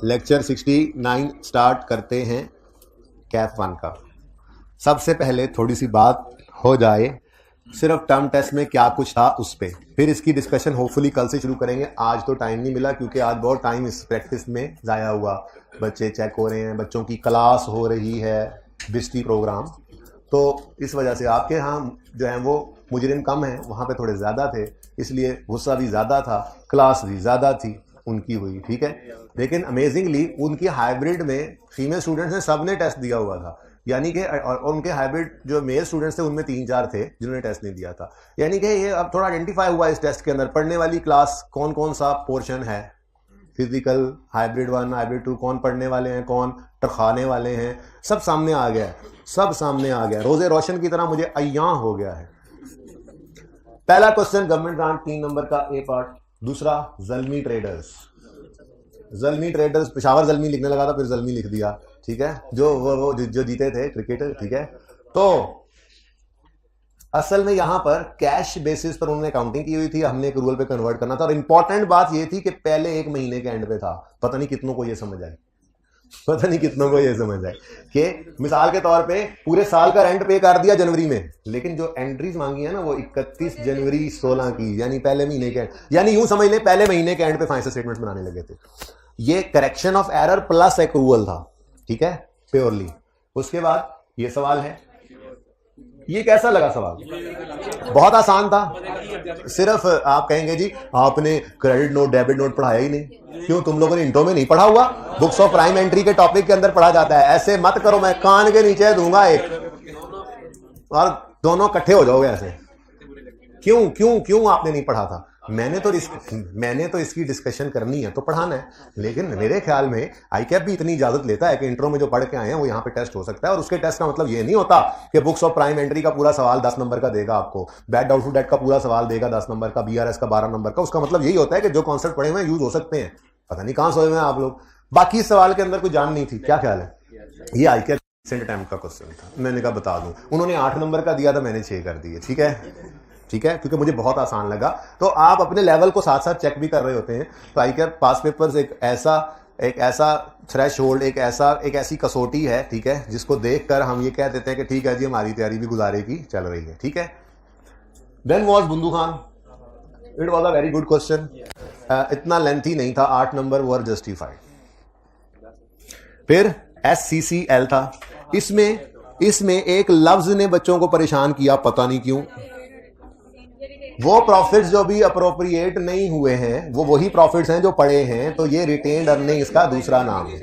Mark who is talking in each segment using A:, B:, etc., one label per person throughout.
A: Lecture 69 start करते हैं कैफ 1 का। सबसे पहले थोड़ी सी बात हो जाए सिर्फ टर्म टेस्ट में क्या कुछ था उस पर, फिर इसकी डिस्कशन होपफुली कल से शुरू करेंगे। आज तो टाइम नहीं मिला क्योंकि आज बहुत टाइम इस प्रैक्टिस में ज़ाया हुआ। बच्चे चेक हो रहे हैं, बच्चों की क्लास हो रही है, बिस्टी प्रोग्राम, तो इस वजह से आपके यहाँ जो है वो मुजरिम कम है, वहाँ पे थोड़े ज़्यादा थे, इसलिए गुस्सा भी ज़्यादा था, क्लास भी ज़्यादा थी उनकी हुई, ठीक है। लेकिन अमेजिंगली उनकी हाइब्रिड में फीमेल स्टूडेंट्स ने सब ने टेस्ट दिया हुआ था, यानी कि और उनके हाइब्रिड जो मेल स्टूडेंट्स थे उनमें 3-4 थे जिन्होंने टेस्ट नहीं दिया था। यानी कि ये अब थोड़ा आइडेंटिफाई हुआ इस टेस्ट के अंदर पढ़ने वाली क्लास कौन कौन सा पोर्शन है। फिजिकल, हाइब्रिड 1, हाइब्रिड 2 कौन पढ़ने वाले हैं, कौन टरखाने वाले हैं, सब सामने आ गया है, सब सामने आ गया। रोजे रोशन की तरह मुझे अय्यां हो गया है। पहला क्वेश्चन गवर्नमेंट ग्रांट 3 नंबर का ए पार्ट। दूसरा ज़ल्मी ट्रेडर्स। ज़ल्मी ट्रेडर्स, पेशावर ज़ल्मी लिखने लगा था फिर ज़ल्मी लिख दिया, ठीक है, जो जीते थे क्रिकेटर, ठीक है। तो असल में यहां पर कैश बेसिस पर उन्होंने काउंटिंग की हुई थी, हमने एक रूल पे कन्वर्ट करना था। और इंपॉर्टेंट बात यह थी कि पहले 1 महीने के एंड पे था। पता नहीं कितनों को यह समझ आई, पता नहीं कितनों को ये समझ आए कि मिसाल के तौर पे पूरे साल का रेंट पे कर दिया जनवरी में, लेकिन जो एंट्रीज मांगी है ना वो 31 जनवरी 16 की, यानी पहले महीने के, यानी यूं समझ ले पहले महीने के एंड पे फाइनेंशियल स्टेटमेंट्स बनाने लगे थे। ये correction of error plus accrual था, ठीक है, प्योरली। उसके बाद ये सवाल है, ये कैसा लगा सवाल? बहुत आसान था। सिर्फ आप कहेंगे जी आपने क्रेडिट नोट डेबिट नोट पढ़ाया ही नहीं। क्यों, तुम लोगों ने इंट्रो में नहीं पढ़ा हुआ? बुक्स ऑफ प्राइम एंट्री के टॉपिक के अंदर पढ़ा जाता है। ऐसे मत करो, मैं कान के नीचे दूंगा एक और दोनों इकट्ठे हो जाओगे ऐसे। क्यों क्यों क्यों आपने नहीं पढ़ा था? मैंने तो इसकी डिस्कशन करनी है तो पढ़ाना है। लेकिन मेरे ख्याल में आईकैप भी इतनी इजाजत लेता है कि इंट्रो में जो पढ़ के आए हैं वो यहाँ पे टेस्ट हो सकता है। और उसके टेस्ट का मतलब ये नहीं होता कि बुक्स ऑफ प्राइम एंट्री का पूरा सवाल 10 नंबर का देगा आपको, बैड डाउटफुल डेट का पूरा सवाल देगा 10 नंबर का, बीआरएस का 12 नंबर का। उसका मतलब यही होता है कि जो कॉन्सेप्ट पढ़े हुए हैं यूज हो सकते हैं। पता नहीं कहां सोए हुए हैं आप लोग। बाकी सवाल के अंदर कोई जान नहीं थी, क्या ख्याल है? ये आईकैप रिसेंट अटेम्प्ट का क्वेश्चन था, मैंने कहा बता दूं। उन्होंने 8 नंबर का दिया था, मैंने 6 कर दिए, ठीक है, ठीक है, क्योंकि मुझे बहुत आसान लगा। तो आप अपने लेवल को साथ साथ चेक भी कर रहे होते हैं। तो आईकैप पास पेपर्स एक ऐसा थ्रेश होल्ड, एक ऐसी कसौटी है, ठीक है, जिसको देखकर हम ये कह देते हैं कि ठीक है जी हमारी तैयारी भी गुजारे की चल रही है, ठीक है। Then was Bundu Khan, it was a very good question. इतना लेंथी नहीं था, 8 नंबर वर जस्टिफाइड। फिर SCCL था। इसमें एक लफ्ज ने बच्चों को परेशान किया, पता नहीं क्यों। वो प्रॉफिट्स जो भी अप्रोप्रिएट नहीं हुए हैं वो वही प्रॉफिट्स हैं जो पड़े हैं, तो ये रिटेन्ड अर्निंग्स का दूसरा नाम है,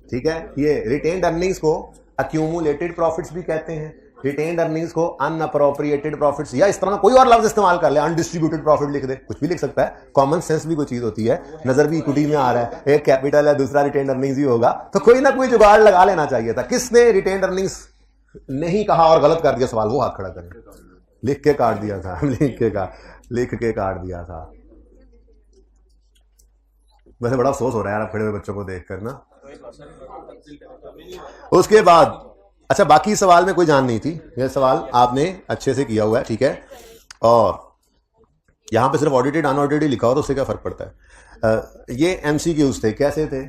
A: ठीक है। ये रिटेन्ड अर्निंग्स को अक्यूमुलेटेड प्रॉफिट्स भी कहते हैं, रिटेन्ड अर्निंग्स को अनअप्रोप्रिएटेड प्रॉफिट्स, या इस तरह कोई और लफ्ज इस्तेमाल कर ले, अनडिस्ट्रीब्यूटेड प्रॉफिट लिख दे, कुछ भी लिख सकता है। कॉमन सेंस भी कोई चीज होती है, नजर भी इक्विटी में आ रहा है, एक कैपिटल है दूसरा रिटेन्ड अर्निंग्स ही होगा, तो कोई ना कोई जुगाड़ लगा लेना चाहिए था। किसने रिटेन्ड अर्निंग्स नहीं कहा और गलत कर दिया सवाल, वो हाथ खड़ा करें। लिख के काट दिया था, लिख के काट दिया था। वैसे बड़ा अफसोस हो रहा है यार खड़े हुए बच्चों को देखकर ना। उसके बाद अच्छा, बाकी सवाल में कोई जान नहीं थी, यह सवाल आपने अच्छे से किया हुआ है, ठीक है। और यहां पे सिर्फ ऑडिटेड अनऑडिटेड लिखा हो तो उससे क्या फर्क पड़ता है। ये MCQs थे, कैसे थे?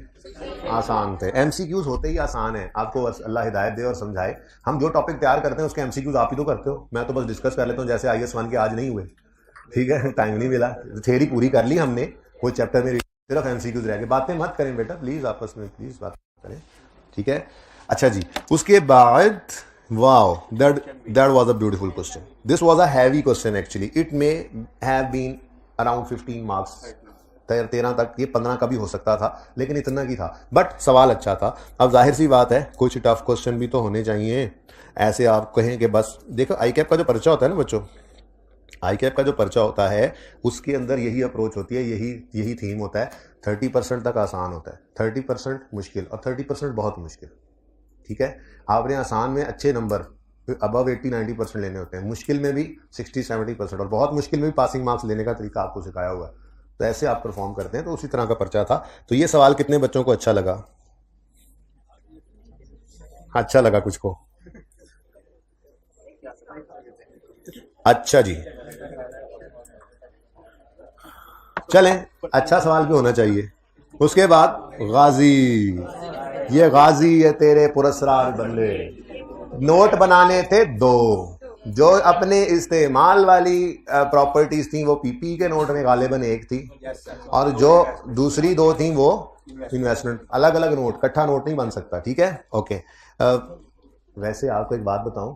A: आसान थे। MCQs होते ही आसान है, आपको बस अल्लाह हिदायत दे और समझाए। हम जो टॉपिक तैयार करते हैं उसके MCQs आप ही तो करते हो, मैं तो बस डिस्कस कर लेता हूँ। जैसे IS 1 के आज नहीं हुए, ठीक है, टाइम नहीं मिला, थ्योरी पूरी कर ली हमने, कोई चैप्टर में सिर्फ MCQs रह गए। बातें मत करें बेटा प्लीज, आपस में प्लीज बात करें, ठीक है। अच्छा जी, उसके बाद wow, that was a beautiful question. This was a heavy question actually, it may have been around 15 marks, 13 तक, ये 15 का भी हो सकता था, लेकिन इतना की था, बट सवाल अच्छा था। अब जाहिर सी बात है कुछ टफ क्वेश्चन भी तो होने चाहिए। ऐसे आप कहें कि बस देखो आईकैप का जो पर्चा होता है ना बच्चों, आईकैप का जो पर्चा होता है उसके अंदर यही अप्रोच होती है, यही थीम होता है। 30% तक आसान होता है, 30% मुश्किल और 30% बहुत मुश्किल, ठीक है। आपने आसान में अच्छे नंबर अबव 80-90% लेने होते हैं, मुश्किल में भी 60-70% और बहुत मुश्किल में भी पासिंग मार्क्स लेने का तरीका आपको सिखाया हुआ है। तो ऐसे आप परफॉर्म करते हैं, तो उसी तरह का पर्चा था। तो ये सवाल कितने बच्चों को अच्छा लगा? अच्छा लगा कुछ को? अच्छा जी, चलें, अच्छा सवाल भी होना चाहिए। उसके बाद गाजी, ये गाजी है तेरे पुरस्कार बंदे। नोट बनाने थे दो, जो अपने इस्तेमाल वाली प्रॉपर्टीज थी वो पीपी के नोट में गालिबन एक थी, और जो दूसरी दो थी वो इन्वेस्टमेंट। अलग अलग नोट, इकट्ठा नोट नहीं बन सकता, ठीक है। ओके, वैसे आपको एक बात बताऊं,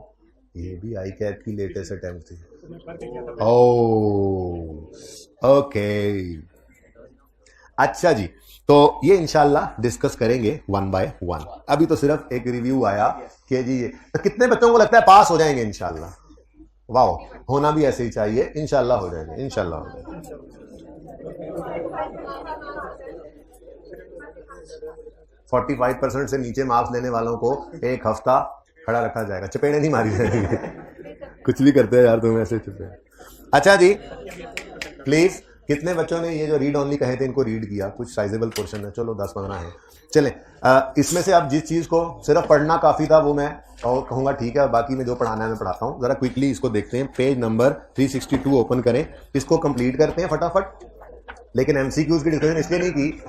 A: ये भी आई कैट की लेटेस्ट अटेम्प्ट थी। ओके, अच्छा जी, तो ये इंशाल्लाह डिस्कस करेंगे 1 by 1। अभी तो सिर्फ एक रिव्यू आया कि जी ये तो कितने बच्चों को लगता है पास हो जाएंगे इंशाल्लाह? वाह, होना भी ऐसे ही चाहिए, इंशाल्लाह हो जाएंगे, इंशाल्लाह हो जाएंगे। 45% से नीचे मार्क्स लेने वालों को एक हफ्ता खड़ा रखा जाएगा, चपेड़े नहीं मारी जाएंगे। कुछ भी करते हैं यार तुम ऐसे चुप। अच्छा जी, प्लीज कितने बच्चों ने ये जो रीड ओनली कहे थे इनको रीड किया? कुछ साइजेबल पोर्शन है, चलो 10-15 है। चले, इसमें से आप जिस चीज को सिर्फ पढ़ना काफी था वो मैं और कहूंगा ठीक है, बाकी में जो पढ़ाना है मैं पढ़ाता हूं। जरा क्विकली इसको देखते हैं, पेज नंबर 362 ओपन करें, इसको कंप्लीट करते हैं फटाफट। लेकिन एमसीक्यूज की डिस्कशन इसलिए नहीं की,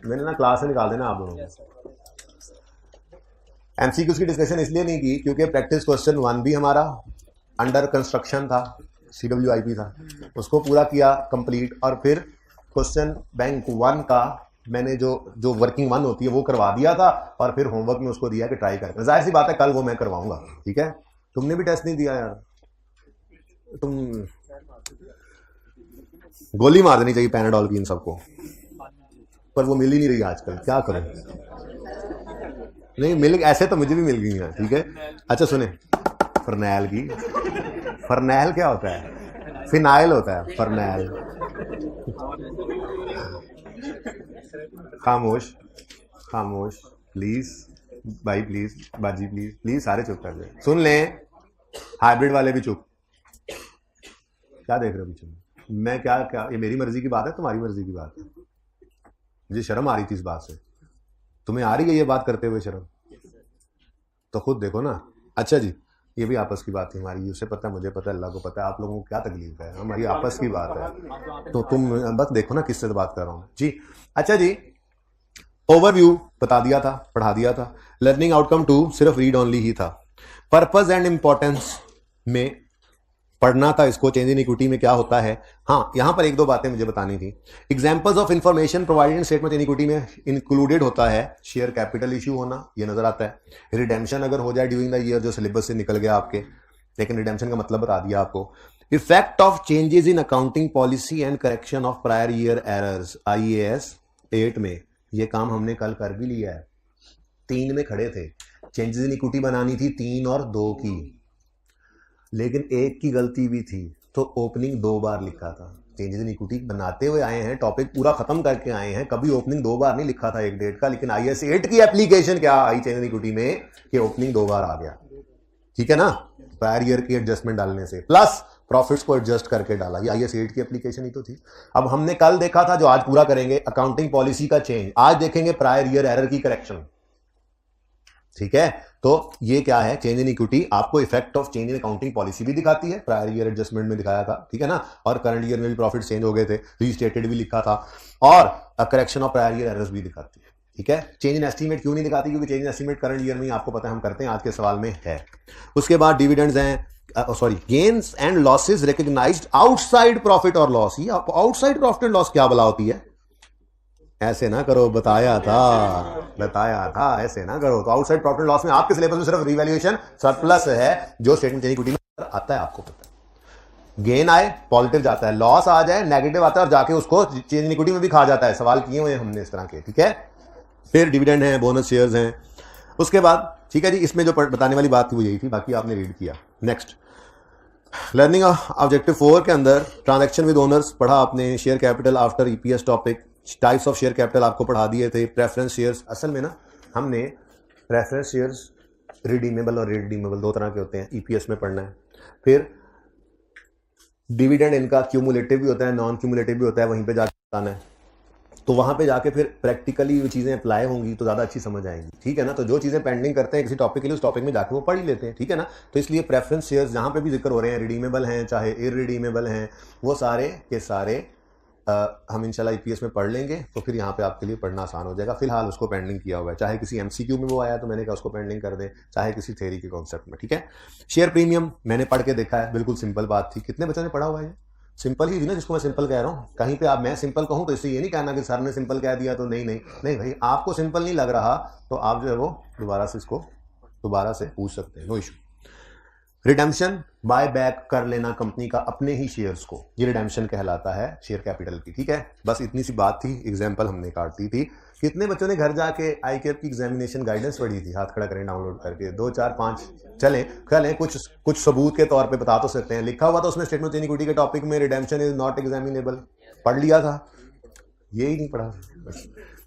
A: मैंने ना क्लास से निकाल देना आप लोगों को। एमसीक्यूज की डिस्कशन इसलिए नहीं की क्योंकि प्रैक्टिस क्वेश्चन 1 भी हमारा अंडर कंस्ट्रक्शन था, CWIP था, उसको पूरा किया कंप्लीट, और फिर क्वेश्चन बैंक 1 का मैंने जो वर्किंग 1 होती है वो करवा दिया था, और फिर होमवर्क में उसको दिया कि ट्राई करके। जाहिर सी बात है कल वो मैं करवाऊंगा, ठीक है। तुमने भी टेस्ट नहीं दिया यार, तुम गोली मार देनी चाहिए पैनाडॉल की इन सबको, पर वो मिल ही नहीं रही आजकल, क्या करूं। नहीं मिल, ऐसे तो मुझे भी मिल गई है, ठीक है। अच्छा सुने, फरनैल की, फरनैल क्या होता है? फिनाइल होता है, फरनैल। खामोश खामोश प्लीज भाई, प्लीज बाजी, प्लीज प्लीज सारे चुप कर दे, सुन लें। हाइब्रिड वाले भी चुप। क्या देख रहे हो पीछे? मैं क्या क्या, ये मेरी मर्जी की बात है, तुम्हारी मर्जी की बात है? मुझे शर्म आ रही थी इस बात से, तुम्हें आ रही है ये बात करते हुए शर्म? तो खुद देखो ना। अच्छा जी, ये भी आपस की बात है हमारी, उसे पता है, मुझे पता है, अल्लाह को पता है, आप लोगों को क्या तकलीफ है, हमारी आपस की बात है। तो तुम बस देखो ना किससे बात कर रहा हूं जी। अच्छा जी, ओवरव्यू बता दिया था, पढ़ा दिया था। लर्निंग आउटकम 2 सिर्फ रीड ओनली ही था। पर्पस एंड इंपॉर्टेंस में पढ़ना था इसको, चेंज इन इक्विटी में क्या होता है। हाँ, यहां पर 1-2 बातें मुझे बतानी थी। Examples of information provided in statement in equity में इंक्लूडेड होता है शेयर कैपिटल इश्यू होना, ये नजर आता है। रिडेम्पशन अगर हो जाए ड्यूरिंग द ईयर, जो सिलेबस से निकल गया आपके, लेकिन रिडेम्पशन का मतलब बता दिया आपको। Effect of changes in accounting policy and correction of prior year errors, IAS 8 में ये काम हमने कल कर भी लिया है। 3 में खड़े थे, चेंजेस इन इक्विटी बनानी थी 3 और 2 की, लेकिन 1 की गलती भी थी, तो ओपनिंग 2 बार लिखा था। चेंजेस इन इक्विटी बनाते हुए आए हैं, टॉपिक पूरा खत्म करके आए हैं, कभी ओपनिंग 2 बार नहीं लिखा था एक डेट का। लेकिन IAS 8 की एप्लीकेशन क्या आई चेंजेस इन इक्विटी में कि ओपनिंग 2 बार आ गया, ठीक है ना। प्रायर ईयर की एडजस्टमेंट डालने से प्लस प्रॉफिट्स को एडजस्ट करके डाला, ये IAS 8 की एप्लीकेशन ही तो थी। अब हमने कल देखा था, जो आज पूरा करेंगे, अकाउंटिंग पॉलिसी का चेंज। आज देखेंगे प्रायर ईयर एरर की करेक्शन, ठीक है। तो ये क्या है, चेंज इन इक्विटी आपको effect of change in accounting policy भी दिखाती है, प्रायर ईयर एडजस्टमेंट में दिखाया था, ठीक है ना। और करंट ईयर में भी प्रॉफिट चेंज हो गए थे, रीस्टेटेड भी लिखा था, और correction of prior year errors भी दिखाती है, ठीक है। चेंज इन एस्टीमेट क्यों नहीं दिखाती? क्योंकि change in estimate current year में आपको पता है हम करते हैं, आज के सवाल में है। उसके बाद डिविडेंड्स हैं, gains and losses recognised outside profit और लॉस। ये आउटसाइड प्रॉफिट एंड लॉस क्या भला होती है? ऐसे ना करो, बताया था, ऐसे ना करो। तो आउटसाइड प्रॉफिट लॉस में आपके सिलेबस में सिर्फ रिवैल्यूएशन सरप्लस है, जो स्टेटमेंट चेंज इक्विटी में आता है, आपको पता है। गेन आए पॉजिटिव जाता है, लॉस आ जाए नेगेटिव आता है, और जाके उसको चेंज इन इक्विटी में भी खा जाता है। सवाल किए हुए हमने इस तरह के, ठीक है। फिर डिविडेंड है, बोनस शेयर्स हैं। उसके बाद ठीक है जी, इसमें जो बताने वाली बात थी वो यही थी, बाकी आपने रीड किया। नेक्स्ट, लर्निंग ऑब्जेक्टिव 4 के अंदर ट्रांजैक्शन विद ओनर्स पढ़ा आपने, share capital after EPS topic, types of share capital आपको पढ़ा दिए थे, प्रेफरेंस शेयर्स। असल में ना हमने प्रेफरेंस शेयर्स रिडीमेबल और रिडीमेबल 2 तरह के होते हैं, EPS में पढ़ना है। फिर डिविडेंड इनका क्यूमुलेटिव भी होता है, नॉन क्यूमुलेटिव भी होता है, वहीं पे जाके बताना है। तो वहां पे जाके फिर प्रैक्टिकली वो चीजें अप्लाई होंगी तो ज्यादा अच्छी समझ आएंगी, ठीक है ना। तो जो चीजें पेंडिंग करते हैं किसी टॉपिक के लिए, उस टॉपिक में जाके वो पढ़ ही लेते हैं, ठीक है ना। तो इसलिए प्रेफरेंस शेयर्स जहां पे भी जिक्र हो रहे हैं, रिडीमेबल हैं चाहे इररिडीमेबल हैं, वो सारे के सारे हम इंशाल्लाह ईपीएस में पढ़ लेंगे, तो फिर यहाँ पे आपके लिए पढ़ना आसान हो जाएगा। फिलहाल उसको पेंडिंग किया हुआ है, चाहे किसी एमसीक्यू में वो आया तो मैंने कहा उसको पेंडिंग कर दें, चाहे किसी थ्योरी के कॉन्सेप्ट में, ठीक है। शेयर प्रीमियम मैंने पढ़ के देखा है, बिल्कुल सिंपल बात थी। कितने बच्चों ने पढ़ा हुआ है? सिंपल ही थी ना, जिसको मैं सिंपल कह रहा हूँ। कहीं पे आप मैं सिंपल कहूँ तो इससे ये नहीं कहना कि सर ने सिंपल कह दिया तो नहीं नहीं नहीं भाई, आपको सिंपल नहीं लग रहा तो आप जो है वो दोबारा से इसको दोबारा से पूछ सकते हैं, no issue. Redemption, buy back कर लेना कंपनी का अपने ही शेयर्स को, ये रिडेम्पशन कहलाता है शेयर कैपिटल की, ठीक है। बस इतनी सी बात थी, एग्जांपल हमने काट दी थी। कितने बच्चों ने घर जाके आई केयर की एग्जामिनेशन गाइडेंस पढ़ी थी? हाथ खड़ा करें डाउनलोड करके, 2 4 5। चलें कुछ सबूत के तौर पे बता तो सकते हैं। लिखा हुआ था उसमें स्टेटमेंट ऑफ इक्विटी के टॉपिक में, रिडेम्पशन इज नॉट एग्जामिनेबल, पढ़ लिया था, यही नहीं पढ़ा।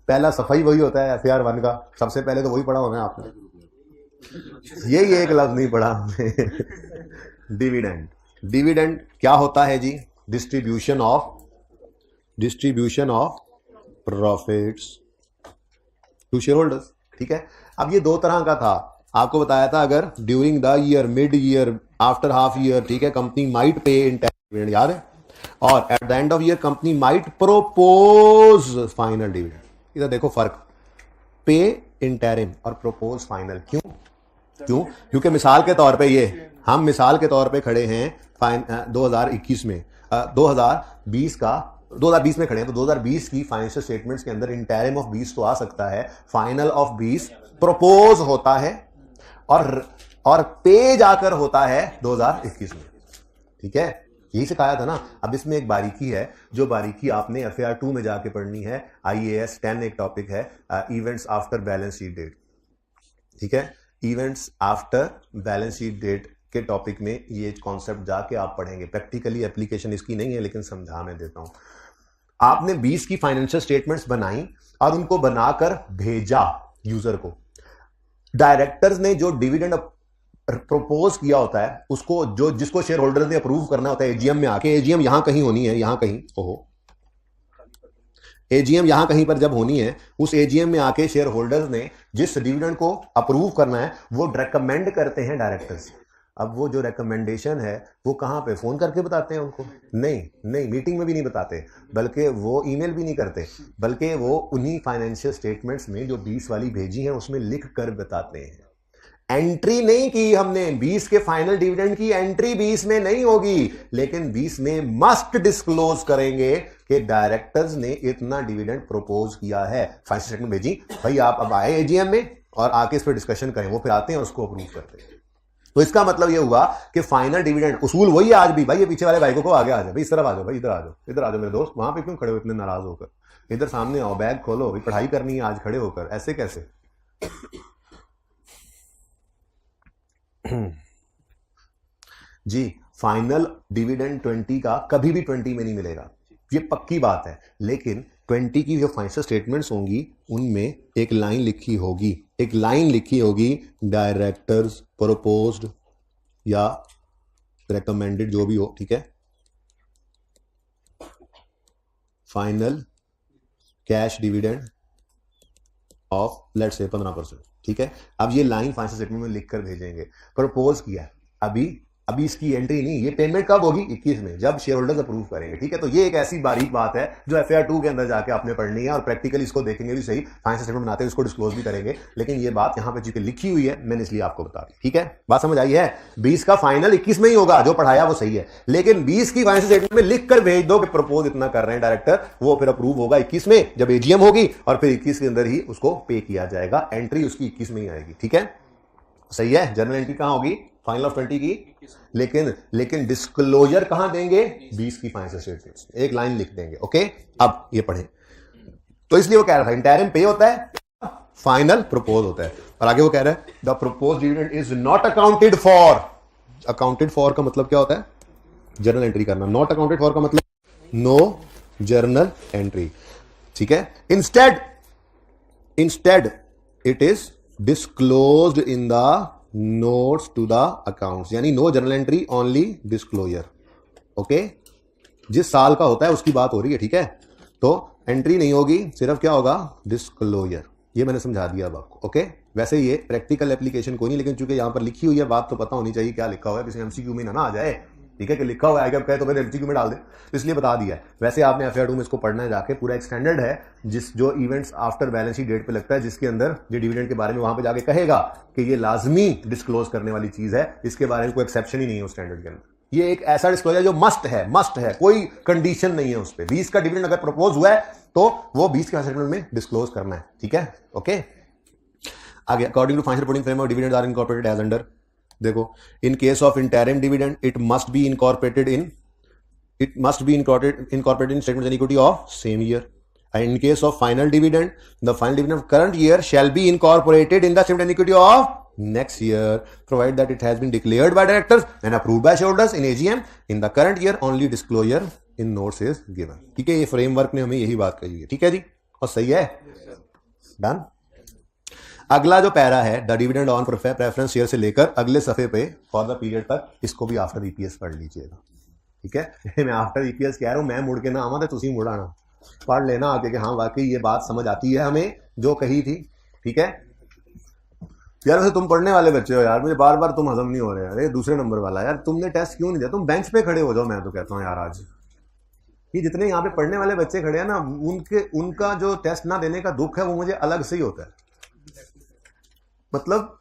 A: पहला सफाई वही होता है FAR 1 का, सबसे पहले तो वही पढ़ा होना है आपने, यही एक लफ्ज नहीं पढ़ा हमने। डिविडेंड, डिविडेंड क्या होता है जी? Distribution of profits to share holders, ठीक है। अब ये 2 तरह का था, आपको बताया था अगर during the year, mid year, after half year, ठीक है, कंपनी माइट पे डिविडेंड, याद है, और at the end of year company might propose final dividend. इधर देखो फर्क, पे इंटरिम और प्रोपोज फाइनल। क्यों? क्योंकि मिसाल के तौर पे ये हम मिसाल के तौर पे खड़े हैं 2021 में, 2020 में खड़े हैं, तो 2020 की फाइनेंशियल स्टेटमेंट्स के अंदर इंटरिम ऑफ 20 तो आ सकता है, फाइनल ऑफ 20 प्रोपोज होता है और पे जाकर होता है 2021 में, ठीक है। यही सिखाया था ना। अब इसमें एक बारीकी है, जो बारीकी आपने FAR 2 में जाके पढ़नी है। IAS 10 एक टॉपिक है, events after balance sheet date, ठीक है। Events after balance sheet date के टॉपिक में ये कॉन्सेप्ट जाके आप पढ़ेंगे। प्रैक्टिकली एप्लीकेशन इसकी नहीं है, लेकिन समझा मैं देता हूं। आपने 20 की फाइनेंशियल स्टेटमेंट्स बनाई और उनको बनाकर भेजा यूजर को। डायरेक्टर्स ने जो डिविडेंड प्रपोज किया होता है उसको, जिसको शेयर होल्डर्स ने अप्रूव करना होता है एजीएम में आके, एजीएम यहां कहीं होनी है, यहां कहीं, ओहो, एजीएम यहां कहीं पर जब होनी है, उस एजीएम में आके शेयर होल्डर्स ने जिस डिविडेंड को अप्रूव करना है वो रेकमेंड करते हैं डायरेक्टर्स। अब वो जो रेकमेंडेशन है वो कहां पे, फोन करके बताते हैं उनको? नहीं, मीटिंग में भी नहीं बताते, बल्कि वो ईमेल भी नहीं करते, बल्कि वो उन्हीं फाइनेंशियल स्टेटमेंट्स में जो 20 वाली भेजी है उसमें लिख कर बताते हैं। एंट्री नहीं की हमने 20 के फाइनल डिविडेंड की, एंट्री 20 में नहीं होगी, लेकिन 20 में मस्ट डिस्क्लोज करेंगे कि डायरेक्टर्स ने इतना डिविडेंड प्रपोज किया है। फाइनल स्टेटमेंट भेजी, भाई आप अब आए एजीएम में और आके इस पर डिस्कशन करें, वो फिर आते हैं उसको अप्रूव करते हैं। तो इसका मतलब ये हुआ कि फाइनल डिविडेंड उसूल वही है आज भी। भाई ये पीछे वाले भाई को आगे आ जाओ, भाई इस तरफ आ जाओ, भाई इधर आ जाओ मेरे दोस्त, वहां पे क्यों खड़े हो इतने नाराज होकर, इधर सामने आओ, बैग खोलो, भाई पढ़ाई करनी है आज खड़े होकर, ऐसे कैसे? जी, फाइनल डिविडेंड 20 का कभी भी 20 में नहीं मिलेगा, ये पक्की बात है। लेकिन 20 की जो फाइनेंशियल स्टेटमेंट्स होंगी उनमें एक लाइन लिखी होगी, डायरेक्टर्स प्रपोज्ड या रेकमेंडेड जो भी हो, ठीक है, final cash dividend of let's say 15%, ठीक है। अब ये लाइन फाइनेंशियल स्टेटमेंट में लिखकर भेजेंगे, प्रपोज किया। अभी इसकी एंट्री नहीं, ये पेमेंट कब होगी? 21 में, जब शेयर होल्डर्स अप्रूव करेंगे, ठीक है। तो ये एक ऐसी बारीक बात है जो FAR 2 के अंदर जाके आपने पढ़नी है और प्रैक्टिकली इसको देखेंगे भी सही, फाइनेंशियल स्टेटमेंट बनाते हैं इसको डिस्क्लोज भी करेंगे। लेकिन ये बात यहां पे चूंकि लिखी हुई है मैंने इसलिए आपको बता दी, ठीक है। बात समझ आई है? 20 का फाइनल 21 में ही होगा, जो पढ़ाया वो सही है, लेकिन 20 की फाइनेंशियल स्टेटमेंट में लिख कर भेज दो कि प्रपोज इतना कर रहे हैं डायरेक्टर, वो फिर अप्रूव होगा 21 में जब एजीएम होगी, और फिर 21 के अंदर ही उसको पे किया जाएगा। एंट्री उसकी 21 में ही आएगी, ठीक है, सही है। जर्नल एंट्री कहां होगी? फाइनल ऑफ 20 की, लेकिन डिस्क्लोजर कहां देंगे? 20 की फाइनेंशियल स्टेटमेंट्स, एक लाइन लिख देंगे, ओके। अब ये पढ़ें, तो इसलिए वो कह रहा था इंटरिम पे होता है, फाइनल प्रपोज होता है, और आगे वो कह रहा है the propose dividend is not accounted for. Accounted for का मतलब क्या होता है? जर्नल एंट्री करना। नॉट अकाउंटेड फॉर का मतलब नो जर्नल एंट्री, ठीक है। Instead it is disclosed in the notes to the accounts, यानी no journal entry only disclosure, okay. जिस साल का होता है उसकी बात हो रही है, ठीक है। तो एंट्री नहीं होगी, सिर्फ क्या होगा? डिस्क्लोजर। ये मैंने समझा दिया अब आपको, ओके। वैसे ये प्रैक्टिकल एप्लीकेशन कोई नहीं, लेकिन चूंकि यहां पर लिखी हुई है बात तो पता होनी चाहिए क्या लिखा हुआ है, किसी एमसीक्यू में ना आ जाए ठीक है, कि लिखा हुआ है कहे तो मैंने एमसीक्यू में डाल दे, तो इसलिए बता दिया है। वैसे आपने FAR2 में इसको पढ़ना है जाके, पूरा एक स्टैंडर्ड है जो events after balance sheet date पे लगता है, जिसके अंदर जो डिविडेंड के बारे में वहां पे जाके कहेगा कि ये लाजमी डिस्क्लोज करने वाली चीज है, इसके बारे में कोई एक्सेप्शन ही नहीं है उस स्टैंडर्ड के अंदर। ये एक ऐसा डिस्क्लोजर जो मस्ट है, कोई कंडीशन नहीं है उस पर। 20 का डिविडेंड अगर प्रपोज हुआ है तो वो 20 के सेटलमेंट में डिस्क्लोज करना है, ठीक है, ओके। आगे, according to financial reporting framework dividend are incorporated as under, देखो, in case of interim dividend it must be incorporated in statement of equity of same year, and in case of final dividend, the final dividend of current year shall be incorporated in the statement of equity of next year, provided that it has been declared by directors and approved by shareholders in AGM in the current year. Only disclosure in notes is given. ठीक है, ये framework ने हमें यही बात कही है, ठीक है जी, और सही है, डन। अगला जो पैरा है, the dividend on preference share से लेकर अगले सफे पे फॉर द पीरियड तक, इसको भी आफ्टर EPS पढ़ लीजिएगा, ठीक है। मैं आफ्टर EPS कह रहा हूं, मैं मुड़ के ना आवा तो तुसी मुड़ आना, पढ़ लेना आके कि हाँ वाकई ये बात समझ आती है हमें जो कही थी, ठीक है यार। वैसे तुम पढ़ने वाले बच्चे हो यार, मुझे बार बार तुम हजम नहीं हो रहे यार, ये दूसरे नंबर वाला यार, तुमने टेस्ट क्यों नहीं दिया, तुम बेंच पे खड़े हो जाओ, मैं तो कहता हूँ यार, आज ये जितने यहाँ पे पढ़ने वाले बच्चे खड़े हैं ना, उनका जो टेस्ट ना देने का दुख है वो मुझे अलग से ही होता है। मतलब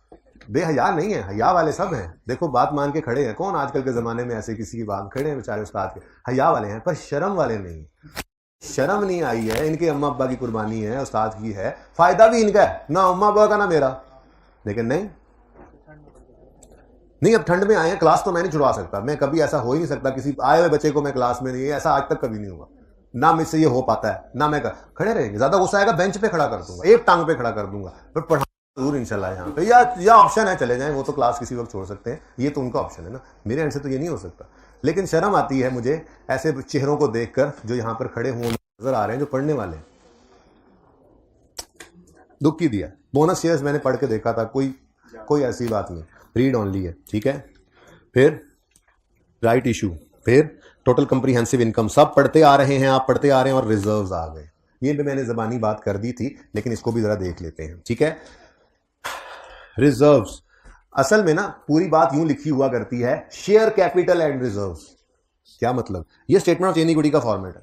A: बेहया नहीं है, हया वाले सब हैं, देखो बात मान के खड़े हैं। कौन आजकल के जमाने में ऐसे किसी की बात खड़े हैं बेचारे उस्ताद के, हया वाले हैं, पर शर्म वाले नहीं। शर्म नहीं आई है, इनके अम्मा अब्बा की कुर्बानी है, उस्ताद की है, फायदा भी इनका है, ना अम्मा अब्बा का ना मेरा। लेकिन नहीं अब ठंड में आए हैं, क्लास तो मैं नहीं छुड़वा सकता, मैं कभी ऐसा हो ही नहीं सकता किसी आए हुए बच्चे को मैं क्लास में नहीं, ऐसा आज तक कभी नहीं हुआ, ना मुझसे ये हो पाता है, ना मैं खड़े रहेंगे, ज्यादा गुस्सा आएगा बेंच पे खड़ा कर दूंगा, एक टांग पे खड़ा कर दूंगा, पर पढ़ा जरूर इंशाल्लाह यहाँ पे, या ऑप्शन है चले जाएं, वो तो क्लास किसी वक्त छोड़ सकते हैं, ये तो उनका ऑप्शन है ना, मेरे एंड से तो ये नहीं हो सकता। लेकिन शर्म आती है मुझे ऐसे चेहरों को देखकर जो यहाँ पर खड़े हुए नजर आ रहे हैं, जो पढ़ने वाले, दुख की दिया। बोनस शेयर्स मैंने पढ़ के देखा था, कोई ऐसी बात नहीं, रीड ओनली है, ठीक है। फिर राइट इशू, फिर टोटल कंप्रीहेंसिव इनकम, सब पढ़ते आ रहे हैं, आप पढ़ते आ रहे हैं, और रिजर्व्स आ गए। ये भी मैंने जबानी बात कर दी थी, लेकिन इसको भी जरा देख लेते हैं, ठीक है। रिजर्व्स, असल में ना पूरी बात यूं लिखी हुआ करती है, शेयर कैपिटल एंड रिजर्व्स। क्या मतलब? ये स्टेटमेंट ऑफ चेंज इक्विटी का फॉर्मेट है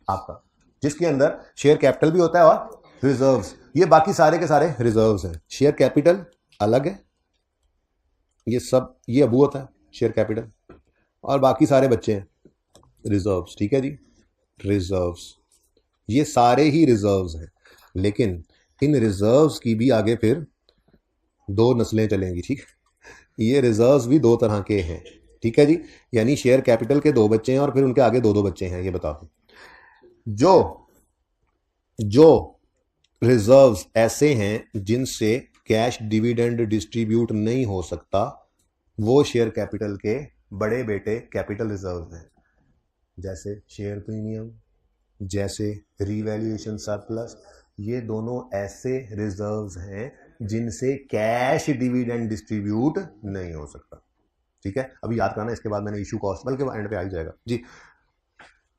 A: आपका, जिसके अंदर शेयर कैपिटल भी होता है और रिजर्व्स, ये बाकी सारे के सारे रिजर्व्स हैं। शेयर कैपिटल अलग है, ये सब ये अबू होता है शेयर कैपिटल, और बाकी सारे बच्चे हैं रिजर्व्स, ठीक है जी। रिजर्व्स ये सारे ही रिजर्व्स हैं, लेकिन इन रिजर्व्स की भी आगे फिर दो नस्लें चलेंगी, ठीक है। ये रिजर्व्स भी दो तरह के हैं, ठीक है जी, यानी शेयर कैपिटल के दो बच्चे हैं और फिर उनके आगे दो दो बच्चे हैं। ये बताओ, जो रिजर्व्स ऐसे हैं जिनसे कैश डिविडेंड डिस्ट्रीब्यूट नहीं हो सकता, वो शेयर कैपिटल के बड़े बेटे कैपिटल रिजर्व्स हैं, जैसे शेयर प्रीमियम, जैसे रीवैल्यूएशन सरप्लस। ये दोनों ऐसे रिजर्व्स हैं जिनसे कैश डिविडेंड डिस्ट्रीब्यूट नहीं हो सकता, ठीक है। अभी याद करना, इसके बाद मैंने इशू कॉस्ट, बल्कि एंड पे आ ही जाएगा जी।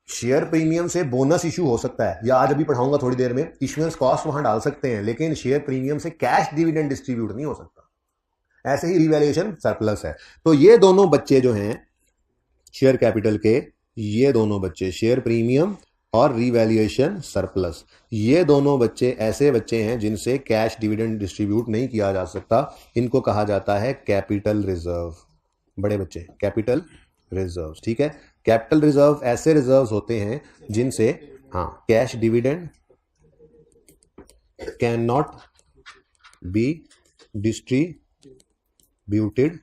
A: शेयर प्रीमियम से बोनस इशू हो सकता है, या आज अभी पढ़ाऊंगा थोड़ी देर में, इशुएंस कॉस्ट वहां डाल सकते हैं, लेकिन शेयर प्रीमियम से कैश डिविडेंड डिस्ट्रीब्यूट नहीं हो सकता। ऐसे ही रिवैल्यूएशन सरप्लस है। तो ये दोनों बच्चे जो हैं शेयर कैपिटल के, ये दोनों बच्चे शेयर प्रीमियम और रिवैल्यूएशन सरप्लस, ये दोनों बच्चे ऐसे बच्चे हैं जिनसे कैश डिविडेंड डिस्ट्रीब्यूट नहीं किया जा सकता। इनको कहा जाता है कैपिटल रिजर्व, बड़े बच्चे कैपिटल रिजर्व, ठीक है। कैपिटल रिजर्व ऐसे रिजर्व्स होते हैं जिनसे cash dividend can not be distributed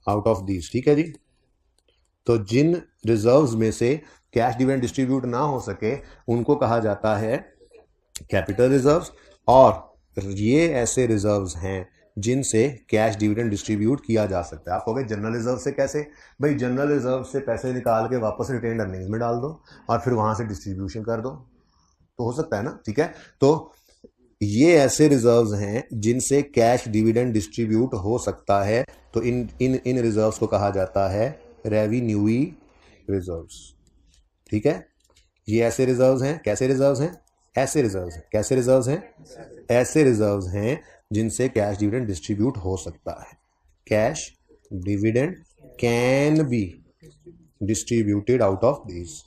A: out of these, ठीक है जी। तो जिन रिजर्व्स में से कैश डिविडेंड डिस्ट्रीब्यूट ना हो सके उनको कहा जाता है कैपिटल रिजर्व्स, और ये ऐसे रिजर्व्स हैं जिनसे कैश डिविडेंड डिस्ट्रीब्यूट किया जा सकता है। आप कहोगे जनरल रिजर्व से कैसे? भाई जनरल रिजर्व से पैसे निकाल के वापस रिटेन्ड अर्निंग्स में डाल दो और फिर वहां से डिस्ट्रीब्यूशन कर दो, तो हो सकता है ना, ठीक है। तो ये ऐसे रिजर्व्स हैं जिनसे कैश डिविडेंड डिस्ट्रीब्यूट हो सकता है, तो इन रिजर्व्स को कहा जाता है रेवेन्यूई रिजर्व्स, ठीक है। ये ऐसे रिजर्व्स हैं, कैसे रिजर्व्स हैं? ऐसे रिजर्व्स हैं, कैसे रिजर्व्स हैं? ऐसे रिजर्व्स हैं जिनसे कैश डिविडेंड डिस्ट्रीब्यूट हो सकता है। Cash dividend can be distributed out of these.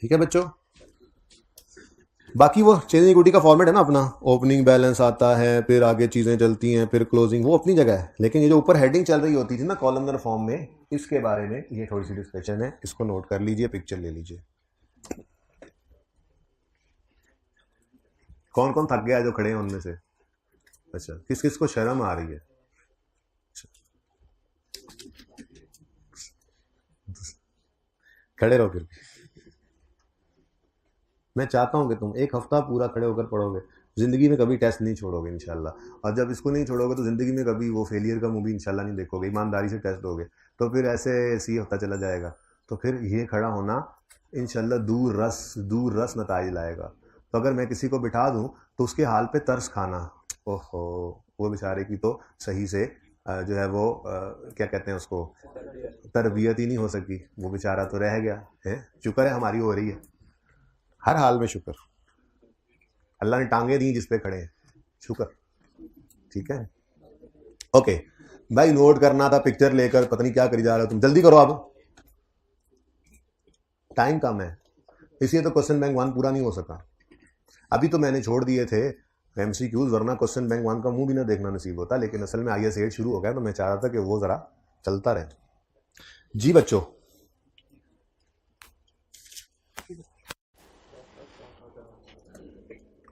A: ठीक है बच्चों, बाकी वो चेंजिंग इक्विटी का फॉर्मेट है ना अपना, ओपनिंग बैलेंस आता है, फिर आगे चीजें चलती हैं, फिर क्लोजिंग, वो अपनी जगह है। लेकिन ये जो ऊपर हेडिंग चल रही होती थी ना कॉलमनर फॉर्म में, इसके बारे में ये थोड़ी सी डिस्कशन है, इसको नोट कर लीजिए, पिक्चर ले लीजिए। कौन कौन थक गया जो खड़े हैं उनमें से? अच्छा, किस किस को शर्म आ रही है? खड़े रहो फिर। मैं चाहता हूं कि तुम एक हफ्ता पूरा खड़े होकर पढ़ोगे, जिंदगी में कभी टेस्ट नहीं छोड़ोगे इंशाल्लाह। और जब इसको नहीं छोड़ोगे तो जिंदगी में कभी वो फेलियर का मूवी इंशाल्लाह नहीं देखोगे, ईमानदारी से टेस्ट दोगे, तो फिर ऐसे होता चला जाएगा। तो फिर ये खड़ा होना इंशाल्लाह दूर रस नताइज लाएगा। तो अगर मैं किसी को बिठा दूं तो उसके हाल पे तरस खाना, ओहो वो बेचारे की तो सही से जो है वो क्या कहते हैं उसको, तरबियत ही नहीं हो सकी, वो बेचारा तो रह गया है। शुक्र है हमारी हो रही है, हर हाल में शुक्र, अल्लाह ने टांगे दी जिस पे खड़े हैं, शुक्र। ठीक है, ओके भाई, नोट करना था पिक्चर लेकर, पता नहीं क्या करी जा रहे हो तुम, जल्दी करो, अब टाइम कम है, इसलिए तो क्वेश्चन बैंक 1 पूरा नहीं हो सका। अभी तो मैंने छोड़ दिए थे MCQs, वरना क्वेश्चन बैंक 1 का मुंह भी ना देखना नसीब होता, लेकिन असल में IS 8 शुरू हो गया तो मैं चाह रहा था कि वो जरा चलता रहे। जी बच्चों,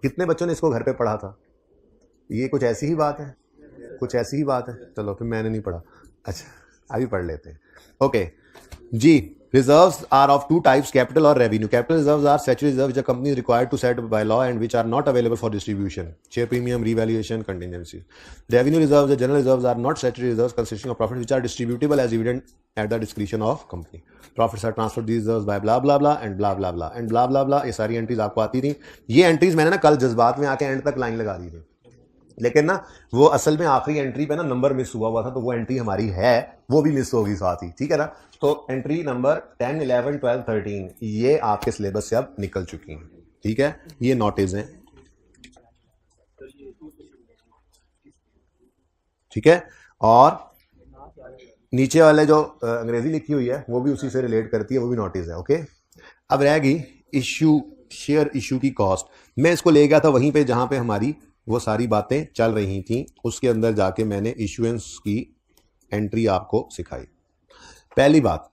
A: कितने बच्चों ने इसको घर पे पढ़ा था? ये कुछ ऐसी ही बात है, कुछ ऐसी ही बात है। चलो फिर मैंने नहीं पढ़ा, अच्छा अभी पढ़ लेते हैं। ओके जी, reserves are of two types, capital or revenue. Capital reserves are statutory reserves which a company is required to set by law and which are not available for distribution. Share premium, revaluation, contingency. Revenue reserves, the general reserves, are not statutory reserves consisting of profits which are distributable as dividend at the discretion of company. Profits are transferred these reserves by blah blah blah and blah blah blah and blah blah blah. ये सारी entries आपको आती थी। ये entries मैंने ना कल जज्बात में आके एंड तक लाइन लगा दी थी, लेकिन ना वो असल में आखिरी एंट्री पे ना नंबर मिस हुआ था, तो वो एंट्री हमारी है, वो भी मिस होगी साथ ही, ठीक है ना। तो एंट्री नंबर 10, 11, 12, 13 ये आपके सिलेबस से अब निकल चुकी हैं, ठीक है, ये नोटिस हैं, ठीक है। और नीचे वाले जो अंग्रेजी लिखी हुई है वो भी उसी से रिलेट करती है, वो भी नोटिस है, ओके। अब रहेगी इश्यू, शेयर इश्यू की कॉस्ट। मैं इसको ले गया था वहीं पे जहां पे हमारी वो सारी बातें चल रही थी, उसके अंदर जाके मैंने इश्यूएंस की एंट्री आपको सिखाई। पहली बात,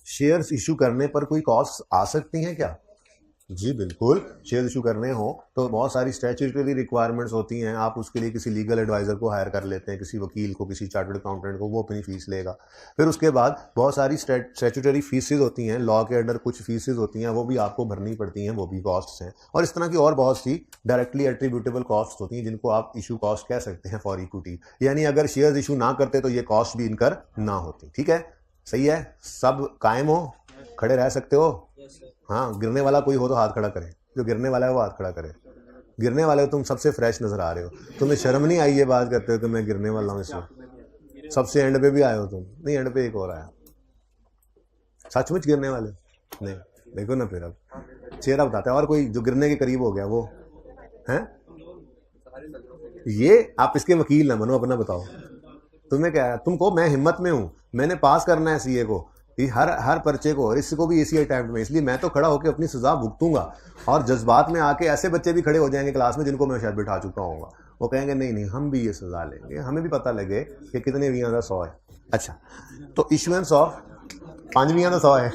A: शेयर्स इशू करने पर कोई कॉस्ट आ सकती हैं क्या? जी बिल्कुल, शेयर इशू करने हो तो बहुत सारी स्टैट्यूटरी रिक्वायरमेंट्स होती हैं, आप उसके लिए किसी लीगल एडवाइज़र को हायर कर लेते हैं, किसी वकील को, किसी चार्टर्ड अकाउंटेंट को, वो अपनी फीस लेगा। फिर उसके बाद बहुत सारी स्टैट्यूटरी फीसेज होती हैं, लॉ के अंडर कुछ फीसेज होती हैं, वो भी आपको भरनी पड़ती हैं, वो भी कॉस्ट्स हैं। और इस तरह की और बहुत सी डायरेक्टली एट्रीब्यूटेबल कॉस्ट होती हैं जिनको आप इशू कॉस्ट कह सकते हैं फॉर इक्विटी, यानी अगर शेयर्स इशू ना करते तो ये कॉस्ट भी इनकर ना होती, ठीक है, सही है, सब कायम हो, खड़े रह सकते हो। हाँ, गिरने वाला कोई हो तो हाथ खड़ा करे, जो गिरने वाला है वो हाथ खड़ा करे। गिरने वाले हो तुम, सबसे फ्रेश नजर आ रहे हो, तुम्हें शर्म नहीं आई ये बात करते हो कि मैं गिरने वाला हूँ? इसमें सबसे एंड पे भी आए हो तुम, नहीं एंड पे एक और आया, सचमुच गिरने वाले नहीं, देखो ना फिर अब चेहरा बताते हैं। और कोई जो गिरने के करीब हो गया वो है, ये आप इसके वकील ना बनो, अपना बताओ तुम्हें क्या है, तुमको मैं हिम्मत में हूँ, मैंने पास करना है सीए को, हर पर्चे को, और इसको भी एसी अटेम्प्ट में, इसलिए मैं तो खड़ा होकर अपनी सजा भुगतूंगा। और जज्बात में आके ऐसे बच्चे भी खड़े हो जाएंगे क्लास में जिनको मैं शायद बिठा चुका हूँगा, वो कहेंगे नहीं नहीं हम भी ये सजा लेंगे, हमें भी पता लगे कि कितने 100 है। अच्छा, तो इशुएंस ऑफ 5 है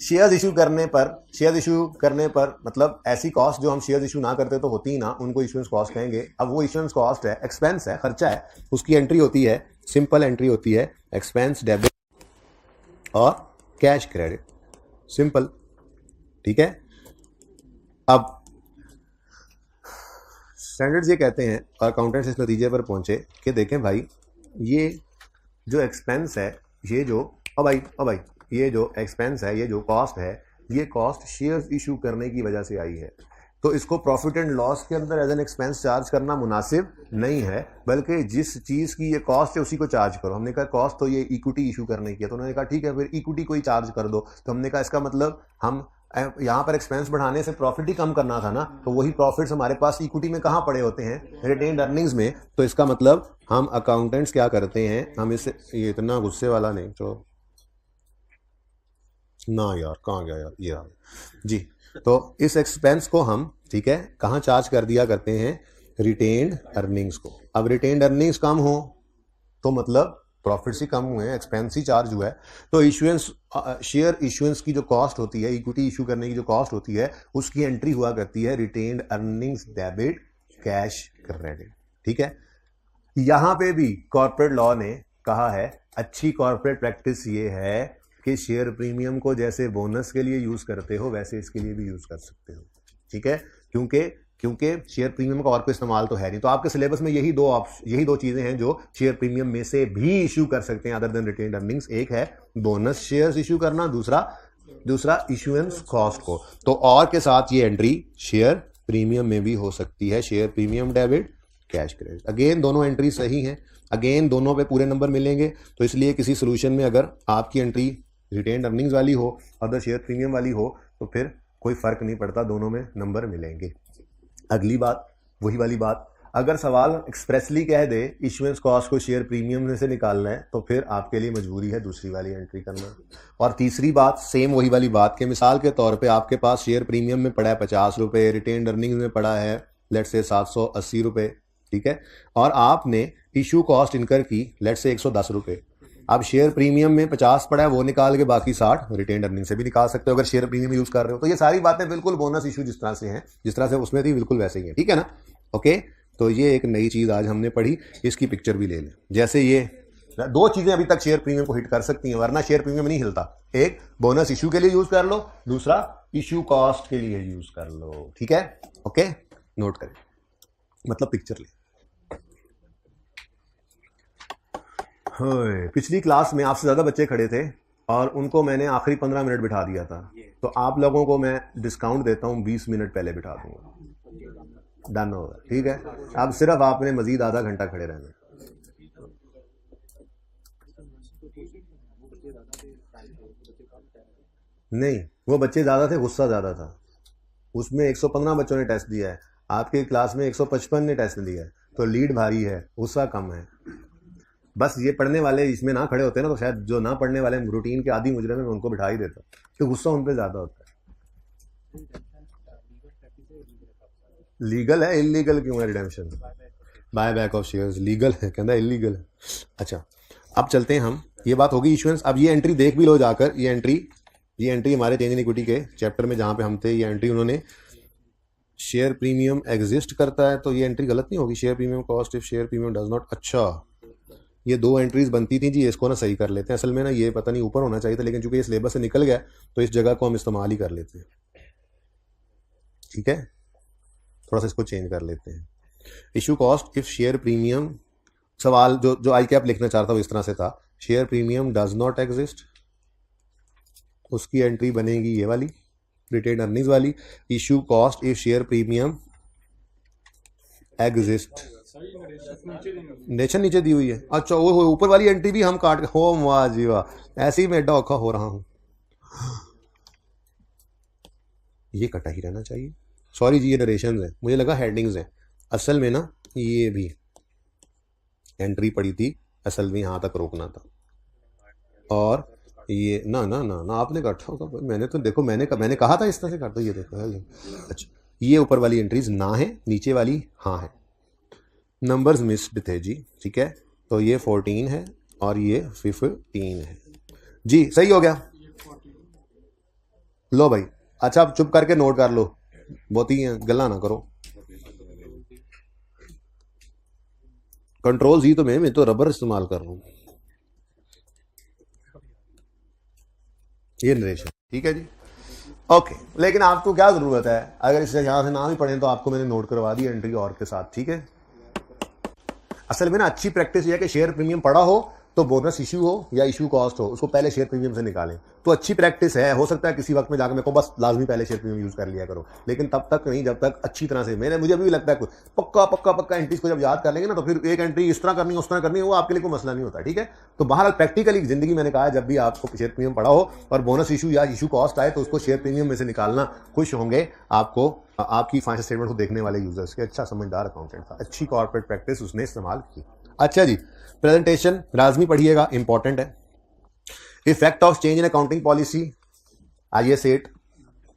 A: शेयर्स इशू करने पर मतलब ऐसी कॉस्ट जो हम शेयर्स इशू ना करते तो होती ही ना, उनको इशुएंस कॉस्ट कहेंगे। अब वो इशुएंस कॉस्ट है, एक्सपेंस है, खर्चा है, उसकी एंट्री होती है, सिंपल एंट्री होती है, एक्सपेंस डेबिट और कैश क्रेडिट, सिंपल, ठीक है। अब स्टैंडर्ड्स ये कहते हैं और अकाउंटेंट्स इस नतीजे पर पहुंचे कि देखें भाई, ये जो एक्सपेंस है, ये जो भाई ये जो एक्सपेंस है, ये जो कॉस्ट है, ये कॉस्ट शेयर्स इशू करने की वजह से आई है, तो इसको प्रॉफिट एंड लॉस के अंदर एज एन एक्सपेंस चार्ज करना मुनासिब नहीं है, बल्कि जिस चीज़ की ये कॉस्ट है उसी को चार्ज करो। हमने कहा कॉस्ट तो ये इक्विटी इशू करने की है, तो उन्होंने कहा ठीक है फिर इक्विटी को ही चार्ज कर दो। तो हमने कहा इसका मतलब हम यहाँ पर एक्सपेंस बढ़ाने से प्रॉफिट ही कम करना था ना, तो वही प्रॉफिट्स हमारे पास इक्विटी में कहाँ पड़े होते हैं, रिटेन्ड अर्निंग्स में। तो इसका मतलब हम अकाउंटेंट्स क्या करते हैं, हम इसे, ये इतना गुस्से वाला नहीं तो ना यार, कहाँ गया यार, ये जी। तो इस एक्सपेंस को हम, ठीक है, कहाँ चार्ज कर दिया करते हैं, रिटेन्ड अर्निंग्स को। अब रिटेन्ड अर्निंग्स कम हो तो मतलब प्रॉफिट्स ही कम हुए हैं, एक्सपेंस ही चार्ज हुआ है। तो इशुएंस, शेयर इशुएंस की जो कॉस्ट होती है, इक्विटी इशू करने की जो कॉस्ट होती है, उसकी एंट्री हुआ करती है retained earnings debit cash credit, ठीक है। यहां पे भी कॉर्पोरेट लॉ ने कहा है, अच्छी कॉर्पोरेट प्रैक्टिस ये है कि शेयर प्रीमियम को जैसे बोनस के लिए यूज करते हो वैसे इसके लिए भी यूज कर सकते हो, ठीक है। क्योंकि शेयर प्रीमियम का और कोई इस्तेमाल तो है नहीं। तो आपके सिलेबस में यही दो चीजें हैं जो शेयर प्रीमियम में से भी इशू कर सकते हैं अदर देन रिटेन्ड अर्निंग्स। एक है बोनस शेयर्स इशू करना, दूसरा इशुएंस कॉस्ट को। तो और के साथ ये एंट्री शेयर प्रीमियम में भी हो सकती है, share premium debit cash credit. Again दोनों एंट्री सही हैं, अगेन दोनों पे पूरे नंबर मिलेंगे। तो इसलिए किसी सोल्यूशन में अगर आपकी एंट्री रिटेन्ड अर्निंग्स वाली हो, अदर शेयर प्रीमियम वाली हो, तो फिर कोई फर्क नहीं पड़ता, दोनों में नंबर मिलेंगे। अगली बात, वही वाली बात, अगर सवाल एक्सप्रेसली कह दे इशुएंस कॉस्ट को शेयर प्रीमियम में से निकालना है, तो फिर आपके लिए मजबूरी है दूसरी वाली एंट्री करना। और तीसरी बात, सेम वही वाली बात के मिसाल के तौर पे आपके पास शेयर प्रीमियम में पड़ा है 50 रुपये, रिटेन्ड अर्निंग्स में पड़ा है लेट्स से 780 रुपये, ठीक है, और आपने इशू कॉस्ट इनकर की लेट्स से 110 रुपये। अब शेयर प्रीमियम में 50 पड़ा है, वो निकाल के बाकी 60 रिटेन्ड अर्निंग से भी निकाल सकते हो अगर शेयर प्रीमियम यूज कर रहे हो। तो ये सारी बातें बिल्कुल बोनस इशू जिस तरह से हैं, जिस तरह से उसमें थी, बिल्कुल वैसे ही है, ठीक है ना। ओके, तो ये एक नई चीज आज हमने पढ़ी, इसकी पिक्चर भी ले लें। जैसे ये दो चीजें अभी तक शेयर प्रीमियम को हिट कर सकती हैं, वरना शेयर प्रीमियम नहीं हिलता। एक बोनस इशू के लिए यूज कर लो, दूसरा इशू कॉस्ट के लिए यूज कर लो, ठीक है। ओके, नोट करें, मतलब पिक्चर ले। पिछली क्लास में आपसे ज्यादा बच्चे खड़े थे और उनको मैंने आखिरी 15 मिनट बिठा दिया था, तो आप लोगों को मैं डिस्काउंट देता हूं, 20 मिनट पहले बिठा दूंगा, डन होगा, ठीक है। अब सिर्फ आपने मजीद आधा घंटा खड़े रहना। नहीं, वो बच्चे ज्यादा थे, गुस्सा ज्यादा था। उसमें 115 बच्चों ने टेस्ट दिया है, आपकी क्लास में 155 ने टेस्ट दिया है, तो लीड भारी है, गुस्सा कम है। बस ये पढ़ने वाले इसमें ना खड़े होते ना, तो शायद जो ना पढ़ने वाले रूटीन के आदि मुजरे में उनको बिठा ही देता, तो गुस्सा उन पे ज्यादा होता है। लीगल है, इलीगल क्यों है redemption? Buy back of shares legal है, कहता इलीगल है। अच्छा, अब चलते हैं हम, ये बात होगी इशुएंस। अब ये एंट्री देख भी लो जाकर, ये एंट्री हमारे चेंज इन इक्विटी के चैप्टर में जहां पे हम थे, ये एंट्री उन्होंने शेयर प्रीमियम एग्जिस्ट करता है, तो ये एंट्री गलत नहीं होगी, share premium cost if share premium does not. अच्छा, ये दो एंट्रीज बनती थी जी, इसको ना सही कर लेते हैं। असल में ना ये पता नहीं ऊपर होना चाहिए था, लेकिन चूंकि ये सिलेबस से निकल गया तो इस जगह को हम इस्तेमाल ही कर लेते हैं, ठीक है। थोड़ा सा इसको चेंज कर लेते हैं। Issue cost if share premium, सवाल जो आई कैप लिखना चाहता हूँ इस तरह से था, share premium does not exist, उसकी एंट्री बनेगी ये वाली, रिटेन्ड अर्निंग्स वाली। Issue cost if share premium exist, nation नीचे दी हुई है। अच्छा, वो ऊपर वाली एंट्री भी हम काट, हो वाह जी वाह, ऐसे ही मैं एड्डा औखा हो रहा हूं, ये कटा ही रहना चाहिए। सॉरी जी, ये नरेशन है, मुझे लगा हेडिंग्स है, असल में ना ये भी एंट्री पड़ी थी, असल में यहां तक रोकना था। और ये ना ना ना ना आपने काटा होगा, मैंने तो देखो, मैंने कहा था इस तरह से काट दो, ये देखो है। अच्छा, ये ऊपर वाली एंट्रीज ना है, नीचे वाली हाँ है, नंबर्स मिस्ड थे जी, ठीक है। तो ये 14 है और ये 15 है जी, सही हो गया। लो भाई, अच्छा अब चुप करके नोट कर लो, बहुत ही गल्ला ना करो। कंट्रोल जी तो मैं तो रबर इस्तेमाल कर रहा हूं, ये नरेशन, ठीक है जी। ओके, लेकिन आपको क्या जरूरत है, अगर इसे यहां से ना भी पढ़ें तो आपको मैंने नोट करवा दी एंट्री और के साथ, ठीक है। असल में ना अच्छी प्रैक्टिस ये है कि शेयर प्रीमियम पढ़ा हो तो बोनस इशू हो या इशू कॉस्ट हो, उसको पहले शेयर प्रीमियम से निकालें। तो अच्छी प्रैक्टिस है। हो सकता है किसी वक्त में जाकर मेरे को बस लाजमी पहले शेयर प्रीमियम यूज कर लिया करो, लेकिन तब तक नहीं जब तक अच्छी तरह से मुझे भी लगता है पक्का पक्का पक्का एंट्रीज को जब याद कर लेंगे ना, तो फिर एक एंट्री इस तरह करनी है उस तरह करनी है, वो आपके लिए कोई मसला नहीं होता। ठीक है, तो बहरहाल प्रैक्टिकली जिंदगी मैंने कहा है, जब भी आपको शेयर प्रीमियम पड़ा हो और बोनस इशू या इशू कॉस्ट आए तो उसको शेयर प्रीमियम में से निकालना। खुश होंगे आपको आपकी फाइनेंशियल स्टेटमेंट को देखने वाले यूजर्स के। अच्छा समझदार अकाउंटेंट था, अच्छी कॉर्पोरेट प्रैक्टिस उसने इस्तेमाल की। अच्छा जी, प्रेजेंटेशन लाजमी पढ़िएगा, इंपॉर्टेंट है। Effect of change in accounting policy IAS 8,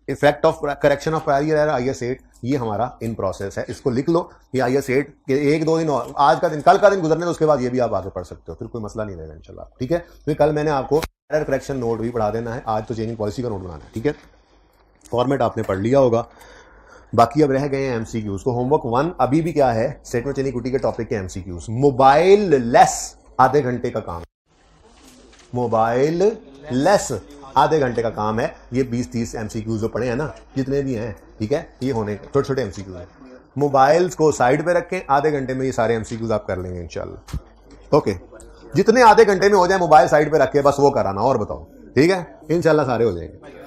A: effect of correction of prior year IAS 8, ये हमारा इन प्रोसेस है। इसको लिख लो, ये IAS 8 के 1-2 दिन और आज का दिन कल का दिन गुजरने, तो उसके बाद ये भी आप आगे पढ़ सकते हो, फिर कोई मसला नहीं रहेगा इंशाल्लाह। ठीक है, फिर कल मैंने आपको एरर करेक्शन नोट भी पढ़ा देना है, आज तो चेंज इन पॉलिसी का नोट बनाना है। ठीक है, फॉर्मेट आपने पढ़ लिया होगा, बाकी अब रह गए हैं MCQs। तो होमवर्क 1 अभी भी क्या है, स्टेटमेंट चेंज इक्विटी के टॉपिक के MCQs। मोबाइल लेस आधे घंटे का काम, मोबाइल लेस आधे घंटे का काम है। ये 20-30 MCQs जो पढ़े हैं ना, जितने भी हैं, ठीक है, ये होने छोटे छोटे MCQs हैं। मोबाइल्स को साइड पे रखें, आधे घंटे में ये सारे MCQs आप कर लेंगे इंशाल्लाह। ओके, जितने आधे घंटे में हो जाए मोबाइल साइड पे रख के बस वो कराना, और बताओ। ठीक है, इंशाल्लाह सारे हो जाएंगे।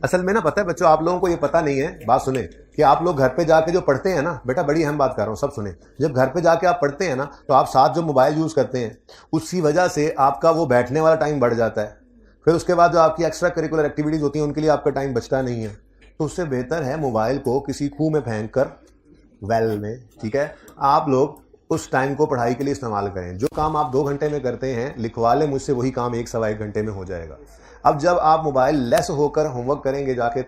A: असल में ना पता है बच्चों, आप लोगों को ये पता नहीं है, बात सुने, कि आप लोग घर पे जाके जो पढ़ते हैं ना, बेटा बड़ी अहम बात कर रहा हूं, सब सुने। जब घर पे जाके आप पढ़ते हैं ना, तो आप साथ जो मोबाइल यूज करते हैं, उसकी वजह से आपका वो बैठने वाला टाइम बढ़ जाता है। फिर उसके बाद जो आपकी एक्स्ट्रा करिकुलर एक्टिविटीज होती हैं, उनके लिए आपका टाइम बचता नहीं है। तो उससे बेहतर है मोबाइल को किसी खूह में फेंक कर, वेल में, ठीक है, आप लोग उस टाइम को पढ़ाई के लिए इस्तेमाल करें। जो काम आप 2 घंटे में करते हैं, लिखवा लें मुझसे, वही काम 1-1.25 घंटे में हो जाएगा। अब जब आप मोबाइल लेस होकर होमवर्क करेंगे जाके,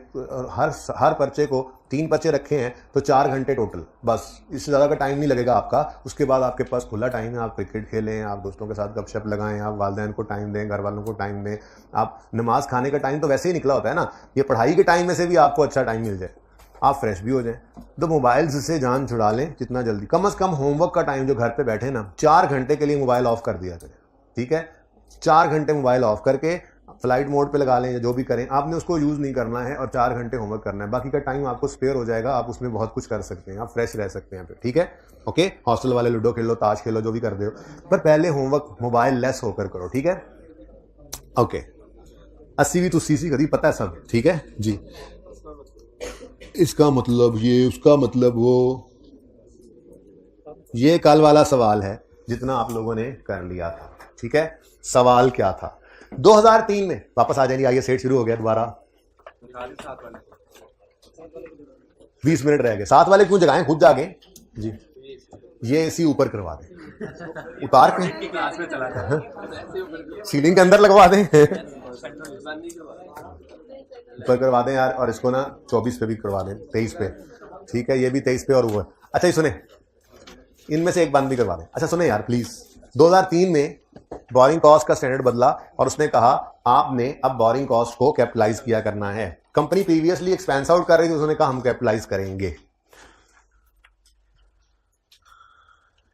A: हर पर्चे को 3 पर्चे रखे हैं तो 4 घंटे टोटल, बस इससे ज़्यादा का टाइम नहीं लगेगा आपका। उसके बाद आपके पास खुला टाइम है, आप क्रिकेट खेलें, आप दोस्तों के साथ गपशप लगाएं, आप वालिदैन को टाइम दें, घर वालों को टाइम दें, आप नमाज खाने का टाइम तो वैसे ही निकला होता है ना, ये पढ़ाई के टाइम में से भी आपको अच्छा टाइम मिल जाए, आप फ्रेश भी हो जाएं। तो मोबाइल से जान छुड़ा लें जितना जल्दी। कम से कम होमवर्क का टाइम जो घर पे बैठे ना, 4 घंटे के लिए मोबाइल ऑफ कर दिया करें। ठीक है, 4 घंटे मोबाइल ऑफ करके फ्लाइट मोड पे लगा लें या जो भी करें, आपने उसको यूज नहीं करना है और 4 घंटे होमवर्क करना है। बाकी का टाइम आपको स्पेयर हो जाएगा, आप उसमें बहुत कुछ कर सकते हैं, आप फ्रेश रह सकते हैं। ठीक है, ओके, हॉस्टल वाले लूडो खेलो, ताश खेलो, जो भी कर दे हो, पर पहले होमवर्क मोबाइल लेस होकर करो। ठीक है, ओके, 80 भी तो CC कभी पता है सब। ठीक है जी, इसका मतलब ये, उसका मतलब वो, ये कल वाला सवाल है जितना आप लोगों ने कर लिया था। ठीक है, सवाल क्या था? 2003 में वापस आ जाएंगे, आइए सेट शुरू हो गया दोबारा, 20 मिनट रह गए। 7 वाले क्यों जगाएं, खुद जागे जी। ये इसी ऊपर करवा दें, उतार के सीलिंग के अंदर लगवा दें, ऊपर करवा दें यार। और इसको ना 24 पे भी करवा दें, 23 पे। ठीक है, ये भी 23 पे और वो है। अच्छा ये सुने, इनमें से एक बंद भी करवा दें। अच्छा सुने यार प्लीज, 2003 में बोरिंग कॉस्ट का स्टैंडर्ड बदला और उसने कहा आपने अब बोरिंग कॉस्ट को कैपिटलाइज किया करना है। कंपनी प्रीवियसली एक्सपेंस आउट कर रही थी, उसने कहा हम कैपिटलाइज करेंगे।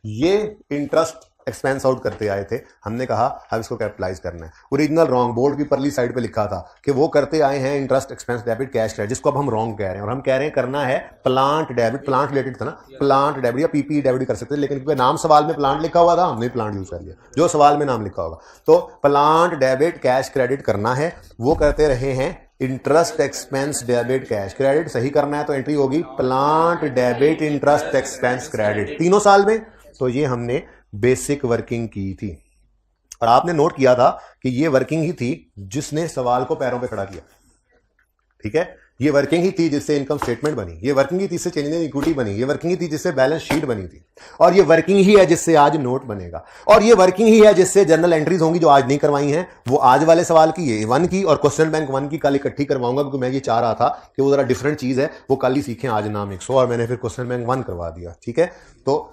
A: ये इंटरेस्ट एक्सपेंस आउट करते आए थे, हमने कहा अब इसको कैपिटलाइज करना है। ओरिजिनल रॉन्ग, बोर्ड की परली साइड पे लिखा था कि वो करते आए हैं interest expense debit cash credit, जिसको अब हम रॉन्ग कह रहे हैं। और हम कह रहे हैं करना है प्लांट डेबिट, प्लांट रिलेटेड था ना, प्लांट डेबिट या पीपी डेबिट कर सकते थे, लेकिन क्योंकि नाम सवाल में प्लांट लिखा हुआ था, हमने प्लांट यूज कर लिया, जो सवाल में नाम लिखा होगा। तो प्लांट डेबिट कैश क्रेडिट करना है, वो करते रहे हैं interest expense debit cash credit. सही करना है तो एंट्री होगी plant debit interest expense credit, 3 साल में। तो ये हमने बेसिक वर्किंग की थी और आपने नोट किया था कि ये वर्किंग ही थी जिसने सवाल को पैरों पे खड़ा किया। ठीक है, ये वर्किंग ही थी जिससे इनकम स्टेटमेंट बनी, ये वर्किंग ही थी जिससे चेंज इन इक्विटी बनी, ये वर्किंग ही थी जिससे बैलेंस शीट बनी थी, और ये वर्किंग ही है जिससे आज नोट बनेगा, और ये वर्किंग ही है जिससे जर्नल एंट्रीज होंगी जो आज नहीं करवाई हैं। वो आज वाले सवाल की, ये 1 की और क्वेश्चन बैंक 1 की कल इकट्ठी करवाऊंगा, क्योंकि मैं ये चाह रहा था कि वो जरा डिफरेंट चीज है, वो कल ही सीखें, आज नाम 100, और मैंने फिर क्वेश्चन बैंक 1 करवा दिया। ठीक है, तो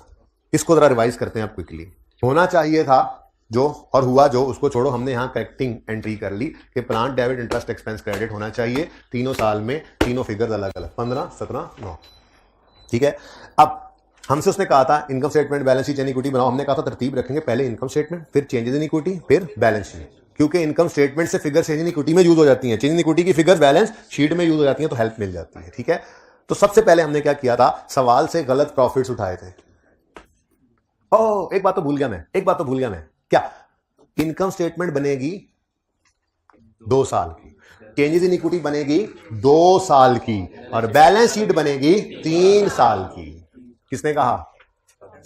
A: इसको जरा रिवाइज करते हैं आप क्विकली। होना चाहिए था जो और हुआ जो, उसको छोड़ो, हमने यहां करेक्टिंग एंट्री कर ली कि plant debit interest expense credit होना चाहिए 3 साल में, तीनों फिगर्स अलग अलग, 15, 17, 9। ठीक है, अब हमसे उसने कहा था income statement balance sheet equity बनाओ, हमने कहा था तरतीब रखेंगे, पहले इनकम स्टेटमेंट, फिर चेंजेस इन इक्विटी, फिर बैलेंस शीट, क्योंकि इनकम स्टेटमेंट से फिगर चेंज इन इक्विटी में यूज हो जाती है, चेंज इन इक्विटी की फिगर बैलेंस शीट में यूज हो जाती है, तो हेल्प मिल जाती है। ठीक है, तो सबसे पहले हमने क्या किया था, सवाल से गलत प्रॉफिट्स उठाए थे। एक बात तो भूल गया मैं, क्या इनकम स्टेटमेंट बनेगी 2 साल की, चेंजेस इन इक्विटी बनेगी 2 साल की, और बैलेंस शीट बनेगी 3 साल की। किसने कहा?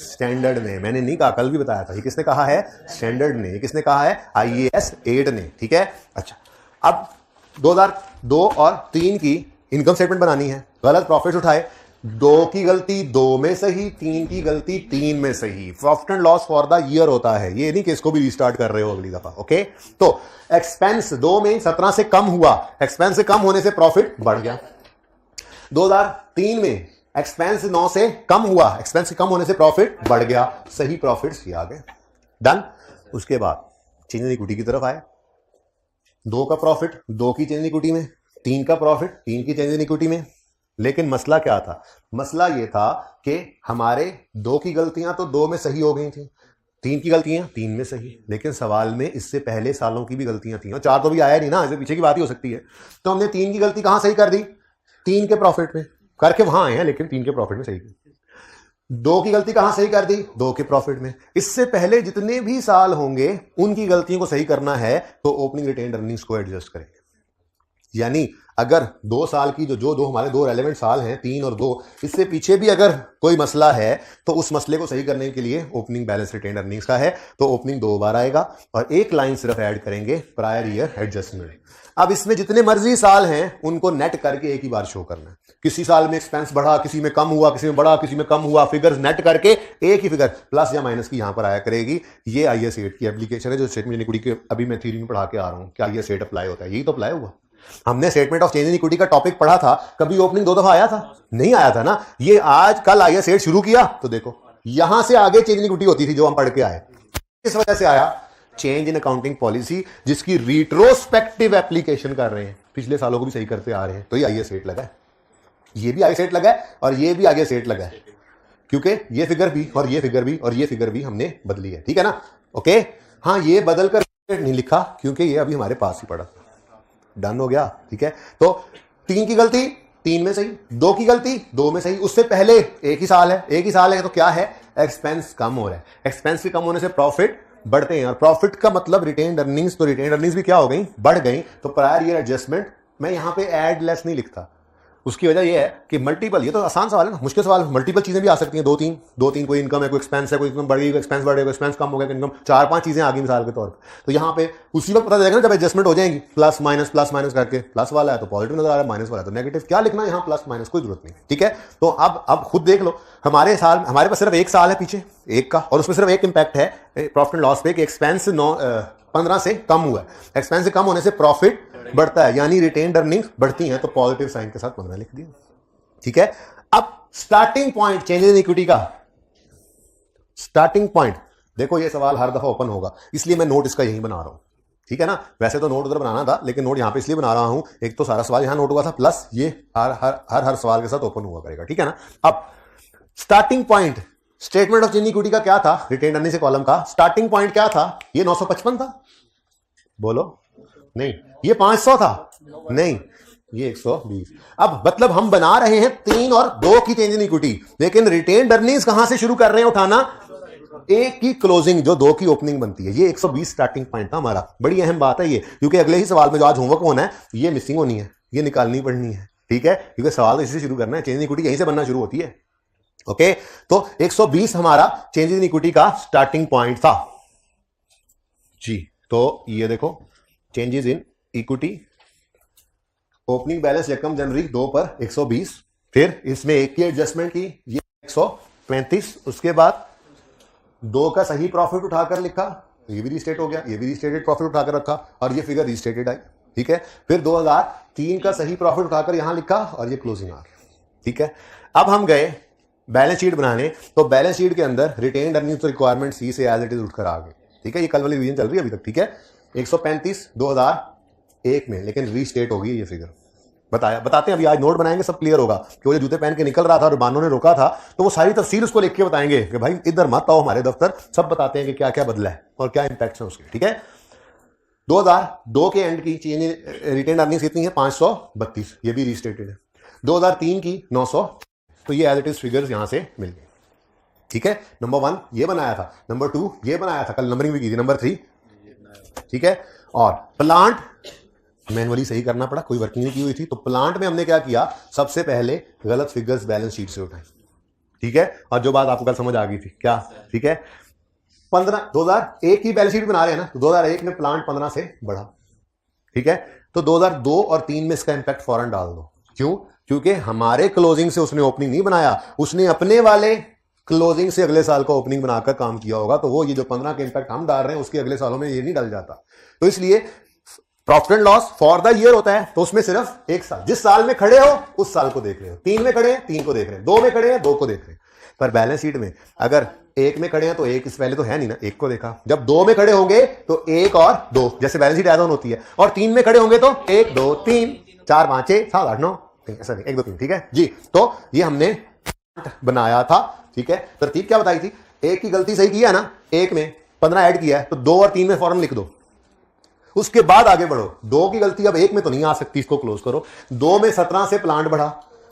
A: स्टैंडर्ड ने। मैंने नहीं कहा, कल भी बताया था। ये किसने कहा है? स्टैंडर्ड ने। किसने कहा है? IAS 8 ने। ठीक है, अच्छा अब 2002 और 3 की इनकम स्टेटमेंट बनानी है। गलत प्रॉफिट उठाए, 2 की गलती 2 में सही, 3 की गलती 3 में सही। Profit and loss for the year होता है, ये नहीं कि इसको भी रिस्टार्ट कर रहे हो अगली दफा। ओके, तो एक्सपेंस 2 में 17 से कम हुआ, एक्सपेंस से कम होने से प्रॉफिट बढ़ गया। 2003 में एक्सपेंस 9 से कम हुआ, एक्सपेंस कम होने से प्रॉफिट बढ़ गया, सही प्रॉफिट्स ये आ गए। डन। उसके बाद चेंज इन इक्विटी की तरफ आए, 2 का प्रॉफिट 2 की चेंज इन इक्विटी में, 3 का प्रॉफिट 3 की चेंज इन इक्विटी में। लेकिन मसला क्या था? मसला ये था कि हमारे 2 की गलतियां तो 2 में सही हो गई थी, 3 की गलतियां 3 में सही, लेकिन सवाल में इससे पहले सालों की भी गलतियां थी, और 4 तो भी आया नहीं ना, इससे पीछे की बात ही हो सकती है। तो हमने 3 की गलती कहां सही कर दी? 3 के प्रॉफिट में करके वहां आए हैं, लेकिन 3 के प्रॉफिट में सही की। 2 की गलती कहां सही कर दी? 2 के प्रॉफिट में। इससे पहले जितने भी साल होंगे उनकी गलतियों को सही करना है तो ओपनिंग रिटेन्ड अर्निंग्स को एडजस्ट करेंगे। यानी अगर 2 साल की जो 2 हमारे 2 रेलेवेंट साल हैं, 3 और 2, इससे पीछे भी अगर कोई मसला है तो उस मसले को सही करने के लिए ओपनिंग बैलेंस रिटेन्ड अर्निंग्स का है तो ओपनिंग 2 बार आएगा और एक लाइन सिर्फ ऐड करेंगे, प्रायर ईयर एडजस्टमेंट। अब इसमें जितने मर्जी साल हैं उनको नेट करके एक ही बार शो करना है। किसी साल में एक्सपेंस बढ़ा, किसी में कम हुआ, किसी में बढ़ा, किसी में कम हुआ, फिगर्स नेट करके एक ही फिगर प्लस या माइनस की यहां पर आया करेगी। ये IAS 8 की एप्लीकेशन है जो स्टेटमेंट इक्विटी के अभी मैं थ्योरी में पढ़ा के आ रहा हूं। क्या IAS 8 अप्लाई होता है? यही तो अप्लाई हुआ। हमने statement of change in equity का टॉपिक पढ़ा था, कभी ओपनिंग 2 दफा आया था? नहीं आया था ना। ये आज कल IAS 8 शुरू किया तो देखो यहां से आगे चेंज इन इक्विटी होती थी जो हम पढ़ के आए। किस वजह से आया? चेंज इन अकाउंटिंग पॉलिसी, जिसकी रिट्रोस्पेक्टिव एप्लीकेशन कर रहे हैं, पिछले सालों को भी सही करते आ रहे हैं। तो ये IAS 8 लगा है, ये भी IAS 8 लगा है और ये भी IAS 8 लगा है, क्योंकि ये फिगर भी और ये फिगर भी और ये फिगर भी हमने बदली है। ठीक है ना? ओके, हाँ ये बदल कर नहीं लिखा क्योंकि ये अभी हमारे पास ही पड़ा। डन हो गया। ठीक है, तो 3 की गलती 3 में सही, 2 की गलती 2 में सही। उससे पहले एक ही साल है तो क्या है? एक्सपेंस कम हो रहा है। एक्सपेंस के कम होने से प्रॉफिट बढ़ते हैं और प्रॉफिट का मतलब रिटेन्ड अर्निंग्स, तो रिटेन्ड अर्निंग्स भी क्या हो गई? बढ़ गई। तो प्रायर ईयर एडजस्टमेंट मैं यहां पे एड लेस नहीं लिखता। उसकी वजह यह है कि मल्टीपल, ये तो आसान सवाल है ना, मुश्किल सवाल, मल्टीपल चीजें भी आ सकती हैं। 2-3 कोई इनकम है, कोई एक्सपेंस है, कोई इनकम बढ़ गई, कोई एक्सपेंस बढ़ गया, कोई एक्सपेंस कम हो गया, इनकम 4-5 चीजें आ गई मिसाल के तौर पर। तो यहाँ पे उसी वक्त पता चलेगा ना जब एडजस्टमेंट हो जाएंगी, प्लस माइनस करके, प्लस वाला है तो पॉजिटिव नजर आ रहा है, माइनस वाला है तो नेगेटिव। क्या लिखना है यहाँ? प्लस माइनस, कोई जरूरत नहीं। ठीक है, तो अब खुद देख लो, हमारे पास सिर्फ एक साल है पीछे, एक का, और उसमें सिर्फ एक इंपैक्ट है प्रॉफिट एंड लॉस पे कि एक्सपेंस 15 से कम हुआ है। एक्सपेंस से कम होने से प्रॉफिट बढ़ता है, यानी रिटेन्ड अर्निंग्स बढ़ती हैं, तो पॉजिटिव साइन के साथ 15 लिख दिया। ठीक है, अब starting point change in equity का, स्टार्टिंग पॉइंट देखो, ये सवाल हर दफा ओपन होगा, इसलिए मैं नोट इसका यही बना रहा हूं। ठीक है ना? वैसे तो नोट उधर बनाना था, लेकिन नोट यहां पे इसलिए बना रहा हूं, एक तो सारा सवाल यहां नोट हुआ था, प्लस ये हर सवाल के साथ ओपन हुआ करेगा। ठीक है ना? अब starting point statement of change in equity का क्या था? रिटेन्ड अर्निंग्स कॉलम का स्टार्टिंग पॉइंट क्या था? ये 955 था। बोलो नहीं, ये 500 था। नहीं, ये 120। अब मतलब हम बना रहे हैं 3 और 2 की चेंज इन इक्विटी, लेकिन रिटेन्ड अर्निंग्स कहां से शुरू कर रहे हैं उठाना? 1 की क्लोजिंग जो 2 की ओपनिंग बनती है। ये 120 स्टार्टिंग पॉइंट था हमारा। बड़ी अहम बात है ये, क्योंकि अगले ही सवाल में जो आज होमवर्क होना है ये मिसिंग होनी है, ये निकालनी पड़नी है। ठीक है, क्योंकि सवाल तो इसी से शुरू करना है, चेंज इन इक्विटी यहीं से बनना शुरू होती है। ओके, तो 120 हमारा चेंज इन इक्विटी का स्टार्टिंग पॉइंट था जी। तो ये देखो, changes in equity opening balance यकम जनवरी 2 पर 120, फिर इसमें 1 की एडजस्टमेंट की, ये 135, उसके बाद 2 का सही प्रॉफिट उठाकर लिखा, ये भी रिस्टेट हो गया, ये भी रिस्टेटेड प्रॉफिट उठाकर रखा और ये फिगर रिस्टेटेड आई। ठीक है, फिर 2003 का सही प्रॉफिट उठाकर यहां लिखा और ये क्लोजिंग आ गया। ठीक है, अब हम गए बैलेंस शीट बनाने, तो बैलेंस शीट के अंदर रिटेन्ड अर्निंग्स रिक्वायरमेंट सी से एज इट इज उठकर आ गए। ठीक है, ये कल वाली रिवीजन चल रही है अभी तक। ठीक है, 135 2001 में, लेकिन रीस्टेट होगी ये फिगर। बताते हैं, अभी आज नोट बनाएंगे, सब क्लियर होगा कि वो जो जूते पहन के निकल रहा था और बानों ने रोका था, तो वो सारी तफसील उसको लिख के बताएंगे कि भाई इधर मत आओ हमारे दफ्तर, सब बताते हैं कि क्या क्या बदला है और क्या इंपैक्ट है उसके। ठीक है, 2002 के एंड की रिटेन्ड अर्निंग्स कितनी है? 532, ये भी रीस्टेटेड है। 2003 की 900, तो ये एज इट इज फिगर्स यहां से मिल गए। ठीक है, नंबर 1 ये बनाया था, नंबर 2 ये बनाया था, कल नंबरिंग भी की थी, नंबर 3, ठीक है। और प्लांट मैनुअली सही करना पड़ा, कोई वर्किंग नहीं की हुई थी, तो प्लांट में हमने क्या किया, सबसे पहले गलत फिगर्स बैलेंस शीट से उठाए, ठीक है। और जो बात आपको कल समझ आ गई थी क्या, ठीक है, 2001 की बैलेंस शीट बना रहे हैं ना, तो 2001 में प्लांट 15 से बढ़ा, ठीक है। तो 2002 और 3 में इसका इंपैक्ट फौरन डाल दो, क्यों, क्योंकि हमारे क्लोजिंग से उसने ओपनिंग नहीं बनाया, उसने अपने वाले क्लोजिंग से अगले साल का ओपनिंग बनाकर काम किया होगा, तो वो ये जो 15 के इंपैक्ट हम डाल रहे हैं उसके अगले सालों में ये नहीं डल जाता। तो इसलिए profit and loss for the year होता है, तो उसमें सिर्फ एक साल, जिस साल में खड़े हो उस साल को देख रहे हो, 3 में खड़े हैं 3 को देख रहे हैं, 2 में खड़े हैं 2 को देख रहे हैं। पर बैलेंस शीट में अगर 1 में खड़े हैं तो 1 इस पहले तो है नहीं ना, 1 को देखा, जब 2 में खड़े होंगे तो 1 और 2, जैसे बैलेंस शीट ऐड ऑन होती है, और 3 में खड़े होंगे तो 1 2 3 4 5 6 7 8 9, ऐसा नहीं 1 2 3, ठीक है जी। तो ये हमने बनाया था, ठीक है। तरतीब क्या बताई थी, 1 की गलती सही किया ना, 1 में 15 ऐड किया है तो 2 और 3 में फौरन लिख दो, उसके बाद आगे बढ़ो। 2 की गलती अब 1 में तो नहीं आ सकती, इसको क्लोज करो। 2 में 17 से प्लांट बढ़ा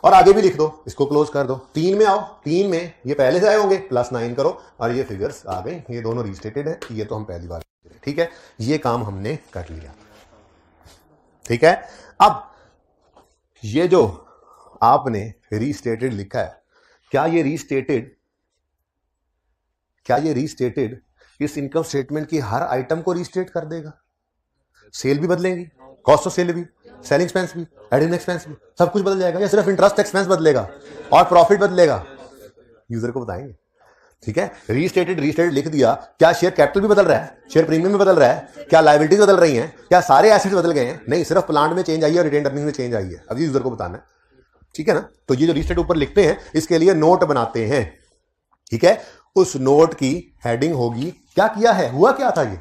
A: और आगे भी लिख दो, इसको क्लोज कर दो। 3 में आओ, 3 में ये पहले से आए होंगे, +9 करो और ये फिगर्स आ गए, ये दोनों रीस्टेटेड है, ये तो हम पहली बार, ठीक है। ये काम हमने कर लिया, ठीक है। अब ये जो आपने रीस्टेटेड लिखा है, क्या ये रीस्टेटेड इस इनकम स्टेटमेंट की हर आइटम को रीस्टेट कर देगा? सेल भी बदलेगी, कॉस्ट ऑफ सेल भी, सेलिंग एक्सपेंस भी, एडमिन एक्सपेंस भी, सब कुछ बदल जाएगा, या सिर्फ इंटरेस्ट एक्सपेंस बदलेगा और प्रॉफिट बदलेगा? यूजर को बताएंगे, ठीक है। रीस्टेटेड लिख दिया, क्या शेयर कैपिटल भी बदल रहा है, शेयर प्रीमियम भी बदल रहा है, क्या लायबिलिटीज बदल रही हैं, क्या सारे एसेट्स बदल गए हैं? नहीं, सिर्फ प्लांट में चेंज आई है और रिटेन अर्निंग में चेंज आई है, अभी यूजर को बताना है, ठीक है ना। तो ये जो रीस्टेट ऊपर लिखते हैं इसके लिए नोट बनाते हैं, ठीक है। उस नोट की हेडिंग होगी, क्या किया है, हुआ क्या था, ये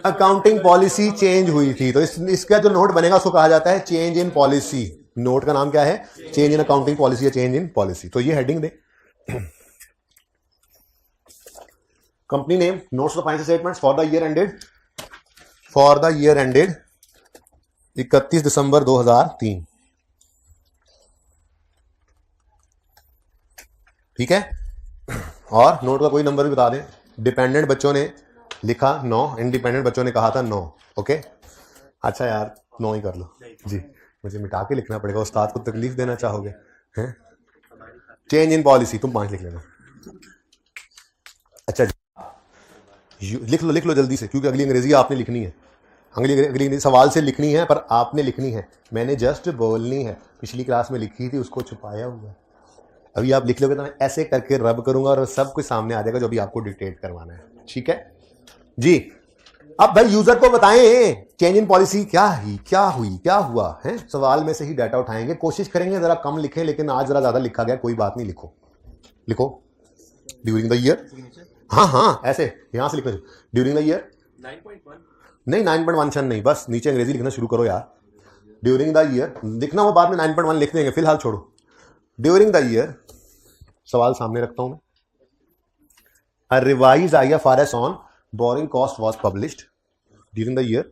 A: अकाउंटिंग पॉलिसी चेंज हुई थी, तो इसका जो नोट बनेगा उसको कहा जाता है चेंज इन पॉलिसी। नोट का नाम क्या है, चेंज इन अकाउंटिंग पॉलिसी या चेंज इन पॉलिसी। तो ये heading they, company name, notes of financial statements for the year ended 31 दिसंबर 2003, ठीक है। और नोट का कोई नंबर भी बता दें। डिपेंडेंट बच्चों ने लिखा 9, इंडिपेंडेंट बच्चों ने कहा था 9, ओके। अच्छा यार 9 ही कर लो जी, मुझे मिटा के लिखना पड़ेगा, उस्ताद को तकलीफ देना चाहोगे हैं? चेंज इन पॉलिसी तुम 5 लिख लेना। अच्छा लिख लो जल्दी से, क्योंकि अगली अंग्रेजी आपने लिखनी है, अगली सवाल से लिखनी है, पर आपने लिखनी है, मैंने जस्ट बोलनी है। पिछली क्लास में लिखी थी, उसको छुपाया हुआ है, अभी आप लिख लोगे तो मैं ऐसे करके रब करूंगा और सब कुछ सामने आ जाएगा जो अभी आपको डिक्टेट करवाना है, ठीक है जी। अब भाई यूजर को बताएं चेंज इन पॉलिसी क्या हुआ है, सवाल में से ही डाटा उठाएंगे, कोशिश करेंगे जरा कम लिखें, लेकिन आज जरा ज्यादा लिखा गया, कोई बात नहीं, लिखो ड्यूरिंग द ईयर, हाँ ऐसे यहां से लिखो, ड्यूरिंग द ईयर 9.1 नहीं, 9.1 नहीं, बस नीचे अंग्रेजी लिखना शुरू करो यार। ड्यूरिंग द ईयर लिखना, वो बाद में 9.1 लिख देंगे, फिलहाल छोड़ो। ड्यूरिंग द ईयर, सवाल सामने रखता हूं मैं, a revised IFRS on borrowing cost was published during the year,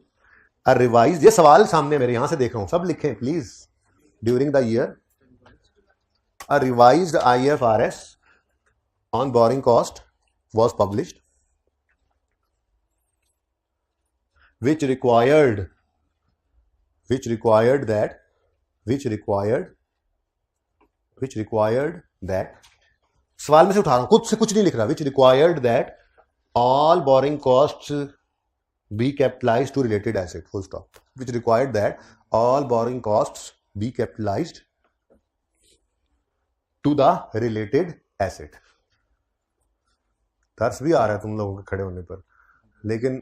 A: a revised, ये सवाल सामने मेरे यहां से देख रहा हूं, सब लिखें please. During the year a revised IFRS on borrowing cost was published which required that, सवाल में से उठा रहा हूं, खुद से कुछ नहीं लिख रहा, which required that all borrowing costs be capitalized to related asset, full stop, which required that all borrowing costs be capitalized to the related asset। तरस भी आ रहा है तुम लोगों के खड़े होने पर, लेकिन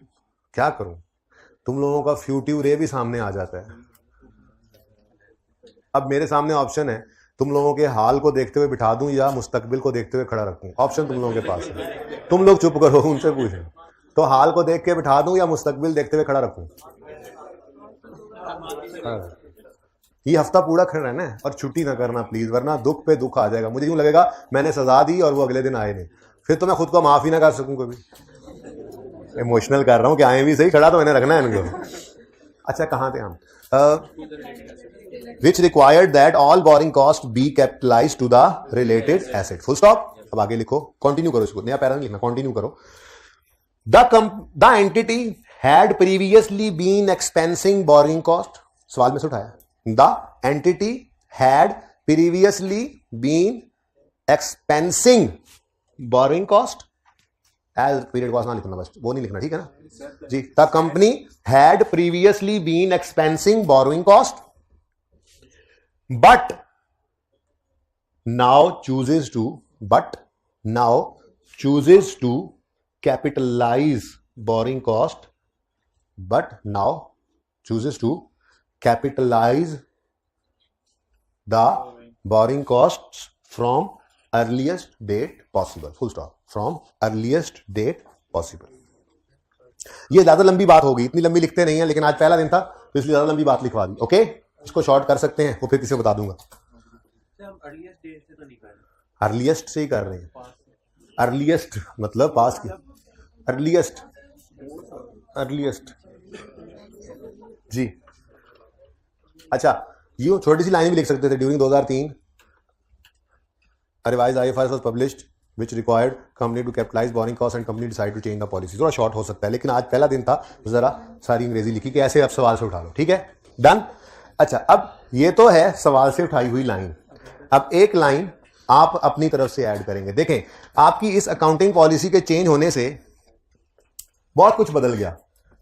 A: क्या करूं, तुम लोगों का फ्यूटिव रे भी सामने आ जाता है। अब मेरे सामने ऑप्शन है, तुम लोगों के हाल को देखते हुए बिठा दूं या मुस्तकबिल को देखते हुए खड़ा रखूं, ऑप्शन तुम लोगों के पास है, तुम लोग चुप करो, उनसे पूछो। तो हाल को देख के बिठा दूं या मुस्तकबिल देखते हुए खड़ा रखूं? ये हफ्ता पूरा खड़ा रहना है और छुट्टी ना करना प्लीज, वरना दुख पे दुख आ जाएगा। मुझे यूं लगेगा मैंने सजा दी और वो अगले दिन आए नहीं, फिर तो मैं खुद को माफ ही ना कर सकूं कभी। इमोशनल कर रहा हूं कि आए भी सही, खड़ा तो मैंने रखना है इनको। अच्छा कहां थे हम? which required that all borrowing costs be capitalized to the related asset, full stop। अब आगे लिखो, कंटिन्यू करो इसको, नया पैरा नहीं लिखना, कंटिन्यू करो। The entity had previously been expensing borrowing cost, सवाल में से उठाया, the entity had previously been expensing borrowing cost, as period cost ना लिखना, बस वो नहीं लिखना, ठीक है ना जी। The company had previously been expensing borrowing cost but now chooses to capitalize borrowing cost, but now chooses to capitalize the borrowing costs from earliest date possible, full stop, from earliest date possible। ये ज्यादा लंबी बात होगी, इतनी लंबी लिखते नहीं है, लेकिन आज पहला दिन था तो इसलिए ज्यादा लंबी बात लिखवा दी। ओके, इसको शॉर्ट कर सकते हैं, वो फिर किसी को बता दूंगा। अर्लीस्ट से ही कर रहे हैं, अर्लीस्ट मतलब पास की, अर्लीस्ट जी। अच्छा, ये छोटी सी लाइन भी लिख सकते थे, during 2003 revise IFRS was published which required company to capitalize borrowing costs and company decided to change the policy। थोड़ा शॉर्ट हो सकता है, लेकिन आज पहला दिन था तो जरा सारी अंग्रेजी लिखी कि ऐसे अब सवाल से उठा लो, ठीक है, डन। अच्छा, अब ये तो है सवाल से उठाई हुई लाइन, अब एक लाइन आप अपनी तरफ से ऐड करेंगे। देखें, आपकी इस अकाउंटिंग पॉलिसी के चेंज होने से बहुत कुछ बदल गया,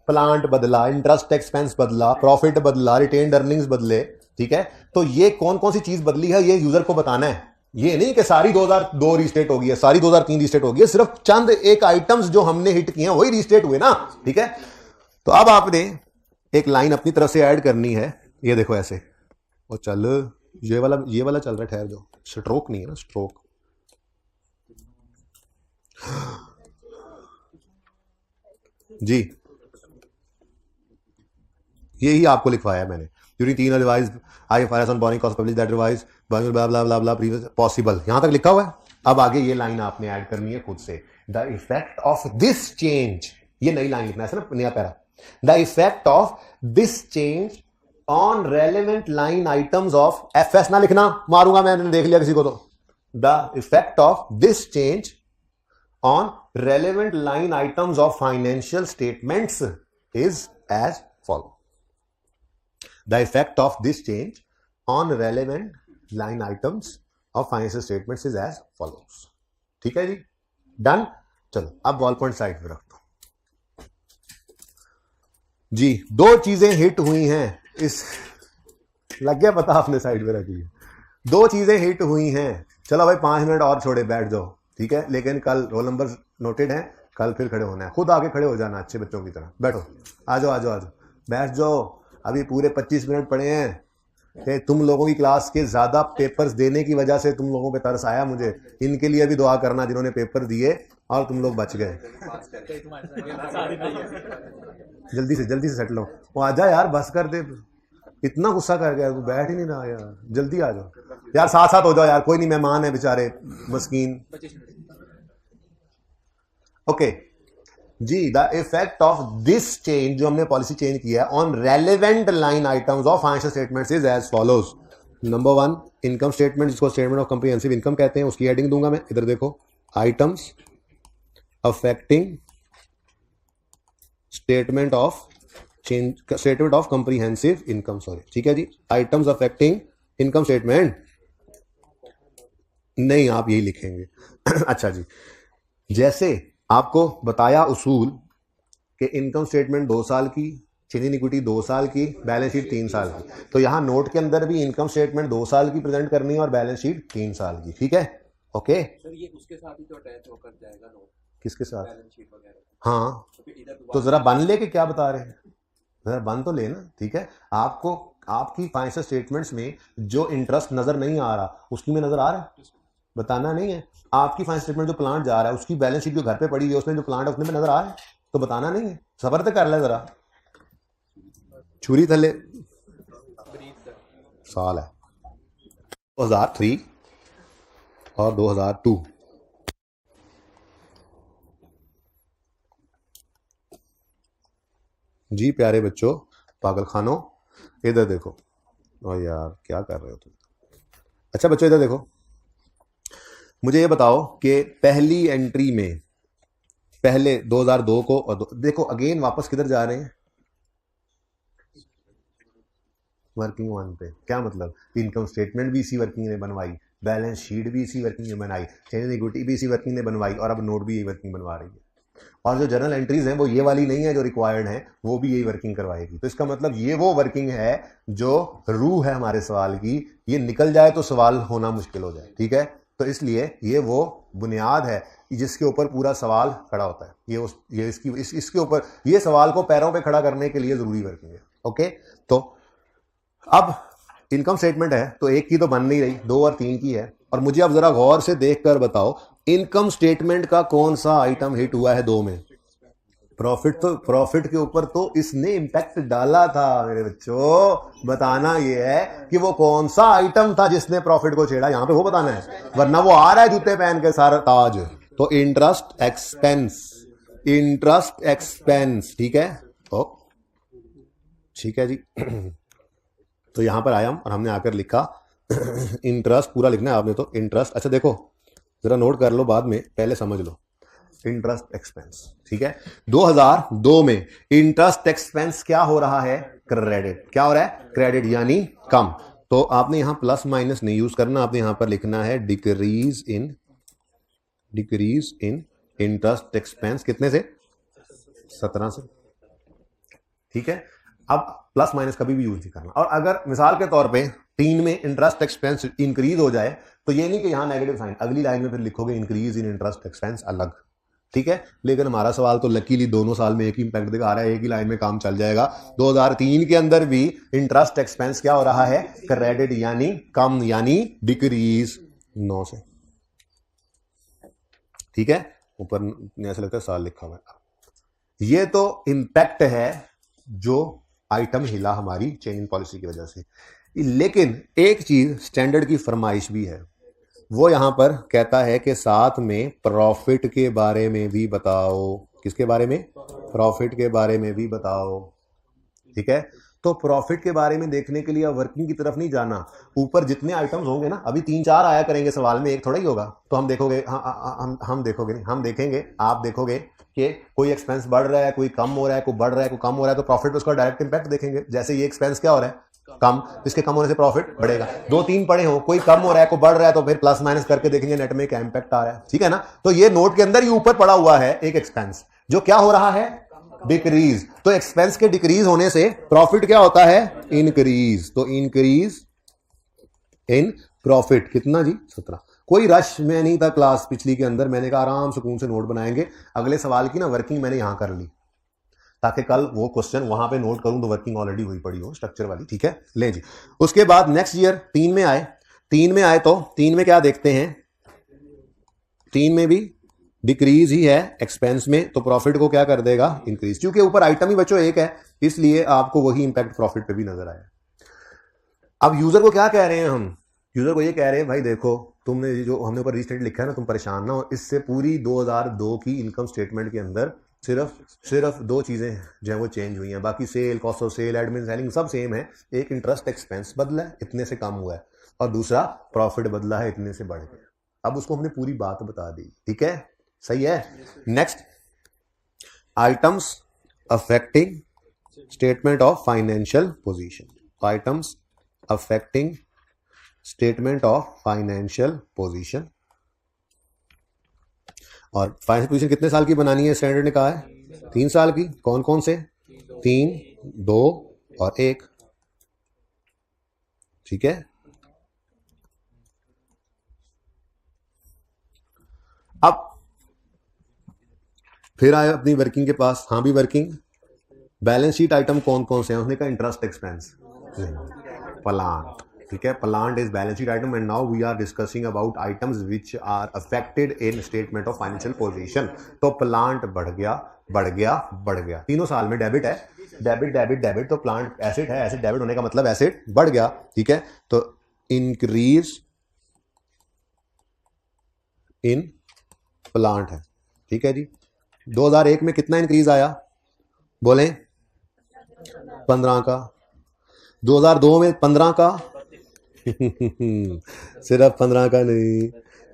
A: प्लांट बदला, इंटरेस्ट एक्सपेंस बदला, प्रॉफिट बदला, रिटेन्ड अर्निंग्स बदले, ठीक है। तो ये कौन कौन सी चीज बदली है, ये यूजर को बताना है। ये नहीं कि सारी 2002 रीस्टेट हो गई है, सारी 2003 रीस्टेट हो गई है, सिर्फ चंद एक आइटम्स जो हमने हिट किए हैं वही रीस्टेट हुए ना, ठीक है। तो अब आपने एक लाइन अपनी तरफ से ऐड करनी है, ये देखो ऐसे, और चल ये वाला चल रहा है, ठहर जाओ, स्ट्रोक नहीं है ना, स्ट्रोक, जी यही आपको लिखवाया है मैंने। During 3 revise IFRS on borrowing cost publish that revise blah blah blah blah previous possible, यहां तक लिखा हुआ है। अब आगे ये लाइन आपने ऐड करनी है खुद से, the effect of this change, ये नई लाइन लिखना है ना, नया para, the effect of this change on relevant line items of, FS ना लिखना, मारूंगा मैंने, देख लिया किसी को तो, the effect of this change on relevant line items of financial statements is as follow. The effect of this change on relevant line items of financial statements is as follows। ठीक है जी, डन। चलो अब ball point side पे रख दो जी। दो चीजें hit हुई हैं, इस लग गया पता, आपने साइड पे रख लिया, दो चीजें हिट हुई हैं। चलो भाई 5 मिनट और छोड़े, बैठ जाओ, ठीक है, लेकिन कल रोल नंबर नोटेड है, कल फिर खड़े होना है, खुद आगे खड़े हो जाना अच्छे बच्चों की तरह, बैठो, आ जाओ आ जाओ आ जाओ, बैठ जाओ। अभी पूरे 25 मिनट पड़े हैं कि तुम लोगों की क्लास के ज्यादा पेपर्स देने की वजह से तुम लोगों पे तरस आया मुझे, इनके लिए भी दुआ करना जिन्होंने पेपर दिए और तुम लोग बच गए। जल्दी से सेट लो, वो आ जा यार, बस कर दे, इतना गुस्सा कर गया, बैठ ही नहीं रहा यार, जल्दी आ जाओ यार, साथ साथ हो जाओ यार, कोई नहीं, मेहमान है बेचारे मस्कीन। ओके जी, the effect of this change, जो हमने पॉलिसी चेंज किया है, on relevant line items of financial statements is as follows. Number 1, income statement, जिसको स्टेटमेंट ऑफ कॉम्प्रिहेंसिव इनकम कहते हैं, उसकी हेडिंग दूंगा मैं, इधर देखो, items affecting statement of comprehensive income, sorry, ठीक है जी, आइटम्स अफेक्टिंग इनकम स्टेटमेंट, नहीं आप यही लिखेंगे। अच्छा जी, जैसे आपको बताया उसूल कि इनकम स्टेटमेंट 2 साल की, चेंज इन इक्विटी 2 साल की, बैलेंस शीट 3 साल की, तो यहां नोट के अंदर भी इनकम स्टेटमेंट 2 साल की प्रेजेंट करनी है और बैलेंस शीट 3 साल की, ठीक है। ओके
B: सर, ये उसके साथ ही तो अटैच होकर जाएगा नोट,
A: किसके साथ,
B: बैलेंस शीट वगैरह,
A: हाँ, तो जरा बन ले के क्या बता रहे हैं, जरा बन तो लेना, ठीक है। आपको आपकी फाइनेंशियल स्टेटमेंट्स में जो इंटरेस्ट नजर नहीं आ रहा, उसकी में नजर आ रहा है, बताना नहीं है। आपकी फाइनेंशियल स्टेटमेंट जो प्लांट जा रहा है, उसकी बैलेंस शीट जो घर पे पड़ी हुई है, उसमें जो प्लांट है उसमें नजर आ रहा है, तो बताना नहीं है, सबर तो कर ले जरा, छुरी थले साल है 2003 और 2002। जी प्यारे बच्चों, पागल खानों, इधर देखो, ओ यार क्या कर रहे हो तुम। अच्छा बच्चों इधर देखो, मुझे ये बताओ कि पहली एंट्री में पहले 2002 को और देखो अगेन वापस किधर जा रहे हैं, वर्किंग वन पे। क्या मतलब, इनकम स्टेटमेंट भी इसी वर्किंग ने बनवाई, बैलेंस शीट भी इसी वर्किंग ने बनाई, चेंज इन इक्विटी भी इसी वर्किंग ने बनवाई, और अब नोट भी यही वर्किंग बनवा रही है। और जो जर्नल एंट्रीज हैं वो ये वाली नहीं है जो रिक्वायर्ड है, वो भी यही वर्किंग करवाएगी। तो इसका मतलब ये वो वर्किंग है जो रूह है हमारे सवाल की, ये निकल जाए तो सवाल होना मुश्किल हो जाए। ठीक है, तो इसलिए ये वो बुनियाद है जिसके ऊपर पूरा सवाल खड़ा होता है। ये इसके ऊपर, ये सवाल को पैरों पे खड़ा करने के लिए जरूरी वर्किंग है। ओके, तो अब इनकम स्टेटमेंट है तो एक की तो बन नहीं रही, 2 और 3 की है। और मुझे अब जरा गौर से देखकर बताओ इनकम स्टेटमेंट का कौन सा आइटम हिट हुआ है 2 में? प्रॉफिट। तो प्रॉफिट के ऊपर तो इसने इंपैक्ट डाला था मेरे बच्चों। बताना ये है कि वो कौन सा आइटम था जिसने प्रॉफिट को छेड़ा, यहां पे वो बताना है, वरना वो आ रहा है जूते पहन के सारा ताज। तो इंटरेस्ट एक्सपेंस, इंटरेस्ट एक्सपेंस, ठीक है। ओ ठीक है जी। तो यहां पर आया हम और हमने आकर लिखा इंटरेस्ट, पूरा लिखना है आपने तो इंटरेस्ट। अच्छा देखो जरा नोट कर लो, बाद में पहले समझ लो। इंटरेस्ट एक्सपेंस, ठीक है। 2002 में इंटरेस्ट एक्सपेंस क्या हो रहा है? क्रेडिट। क्या हो रहा है? क्रेडिट, यानी कम। तो आपने यहां प्लस माइनस नहीं यूज करना, आपने यहां पर लिखना है डिक्रीज इन इंटरेस्ट एक्सपेंस। कितने से? 17 से। ठीक है, अब प्लस माइनस कभी भी यूज नहीं करना। और अगर मिसाल के तौर पे 3 में इंटरेस्ट एक्सपेंस इंक्रीज हो जाए तो ये नहीं कि यहां नेगेटिव साइन, अगली लाइन में फिर लिखोगे इंक्रीज इन इंटरेस्ट एक्सपेंस अलग। ठीक है, लेकिन हमारा सवाल तो लकीली दोनों साल में एक ही इंपैक्ट दिखा रहा है, एक ही लाइन में काम चल जाएगा। 2003 के अंदर भी इंटरेस्ट एक्सपेंस क्या हो रहा है? क्रेडिट, यानी कम, यानी डिक्रीज 9 से। ठीक है, ऊपर ऐसा लगता है साल लिखा हुआ है। ये तो इंपैक्ट है जो आइटम हिला हमारी चेंज इन पॉलिसी की वजह से। लेकिन एक चीज स्टैंडर्ड की फरमाइश भी है, वो यहां पर कहता है कि साथ में प्रॉफिट के बारे में भी बताओ। किसके बारे में? प्रॉफिट के बारे में भी बताओ। ठीक है, तो प्रॉफिट के बारे में देखने के लिए वर्किंग की तरफ नहीं जाना, ऊपर जितने आइटम्स होंगे ना, अभी 3-4 आया करेंगे सवाल में, एक थोड़ा ही होगा। तो हम देखोगे, हम देखोगे नहीं, हम देखेंगे, आप देखोगे कि कोई एक्सपेंस बढ़ रहा है, कोई कम हो रहा है, कोई बढ़ रहा है, कोई कम हो रहा है, तो प्रॉफिट पे उसका डायरेक्ट इंपैक्ट देखेंगे। जैसे ये एक्सपेंस क्या हो रहा है? कम, इसके कम होने से प्रॉफिट बढ़ेगा। 2-3 पड़े हो, कोई कम हो रहा है, कोई बढ़ रहा है, तो फिर प्लस माइनस करके देखेंगे नेट में क्या इंपैक्ट आ रहा है। ठीक है ना, तो ये नोट के अंदर ही ऊपर पड़ा हुआ है एक एक्सपेंस जो क्या हो रहा है? डिक्रीज। तो एक्सपेंस के डिक्रीज होने से प्रॉफिट क्या होता है? इंक्रीज। तो इंक्रीज इन प्रॉफिट कितना जी? 17। कोई रश में नहीं था क्लास पिछली के अंदर, मैंने कहा आराम सुकून से नोट बनाएंगे। अगले सवाल की ना वर्किंग मैंने यहां कर ली ताकि कल वो क्वेश्चन वहां पे नोट करूं तो वर्किंग ऑलरेडी हुई पड़ी हो स्ट्रक्चर वाली। ठीक है, ले जी। उसके बाद नेक्स्ट ईयर 3 में आए, 3 में आए तो 3 में क्या देखते हैं? 3 में भी डिक्रीज ही है एक्सपेंस में, तो प्रॉफिट को क्या कर देगा? इंक्रीज। क्योंकि ऊपर आइटम ही बच्चों एक है, इसलिए आपको वही इंपैक्ट प्रॉफिट पे भी नजर आया। अब यूजर को क्या कह रहे हैं हम? यूजर को ये कह रहे हैं भाई देखो, तुमने जो हमने ऊपर रीस्टेट लिखा है ना, तुम परेशान ना हो, इससे पूरी 2002 की इनकम स्टेटमेंट के अंदर सिर्फ 2 चीजें जो है वो चेंज हुई हैं, बाकी sale, cost of sale, admin, selling सब सेम है। एक इंटरेस्ट एक्सपेंस बदला है, इतने से कम हुआ है, और दूसरा प्रॉफिट बदला है, इतने से बढ़ गया। अब उसको हमने पूरी बात बता दी। ठीक है, सही है। Next, items affecting statement of financial position. Items affecting statement of financial position. और फाइनेंशियल पोजीशन कितने साल की बनानी है? स्टैंडर्ड ने कहा है 3 साल की। कौन कौन से? 3, 2 और 1। ठीक है, अब फिर आए अपनी वर्किंग के पास। हाँ भी वर्किंग, बैलेंस शीट आइटम कौन कौन से हैं? उसने कहा इंटरेस्ट एक्सपेंस, प्लांट। ठीक है, plant is balance sheet item. And now we are discussing about items which are affected in statement of financial position. तो प्लांट बढ़ गया, बढ़ गया, बढ़ गया। तीनों साल में डेबिट है, डेबिट डेबिट डेबिट, तो प्लांट एसिड है, एसिड डेबिट होने का मतलब एसिड बढ़ गया। ठीक है, तो इंक्रीज इन प्लांट है। ठीक है जी। 2001 में कितना इंक्रीज आया? बोलें 15 का। 2002 में 15 का सिर्फ 15 का नहीं,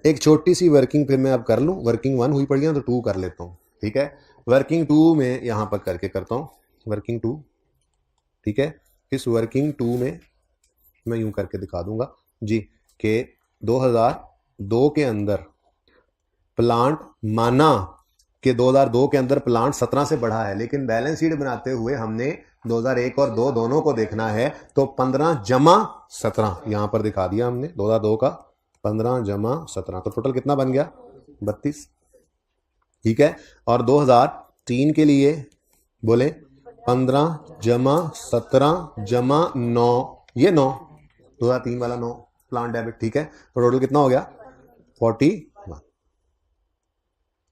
A: एक छोटी सी वर्किंग फिर मैं अब कर लूँ, वर्किंग 1 हुई पड़ी है तो 2 कर लेता हूँ, ठीक है। वर्किंग 2 में यहाँ पर करके करता हूँ वर्किंग 2, ठीक है। इस वर्किंग 2 में मैं यूं करके दिखा दूंगा जी कि 2002 के अंदर प्लांट, माना कि 2002 के अंदर प्लांट 17 से बढ़ा है, लेकिन बैलेंस शीट बनाते हुए हमने 2001 और 2 दोनों को देखना है, तो 15 जमा 17 यहां पर दिखा दिया हमने, 2002 का 15 जमा 17, तो टोटल कितना बन गया 32, ठीक है। और 2003 के लिए बोले 15 जमा 17 जमा 9, ये 9, 2003 वाला 9 प्लांट डेबिट, ठीक है। तो टोटल कितना हो गया 41,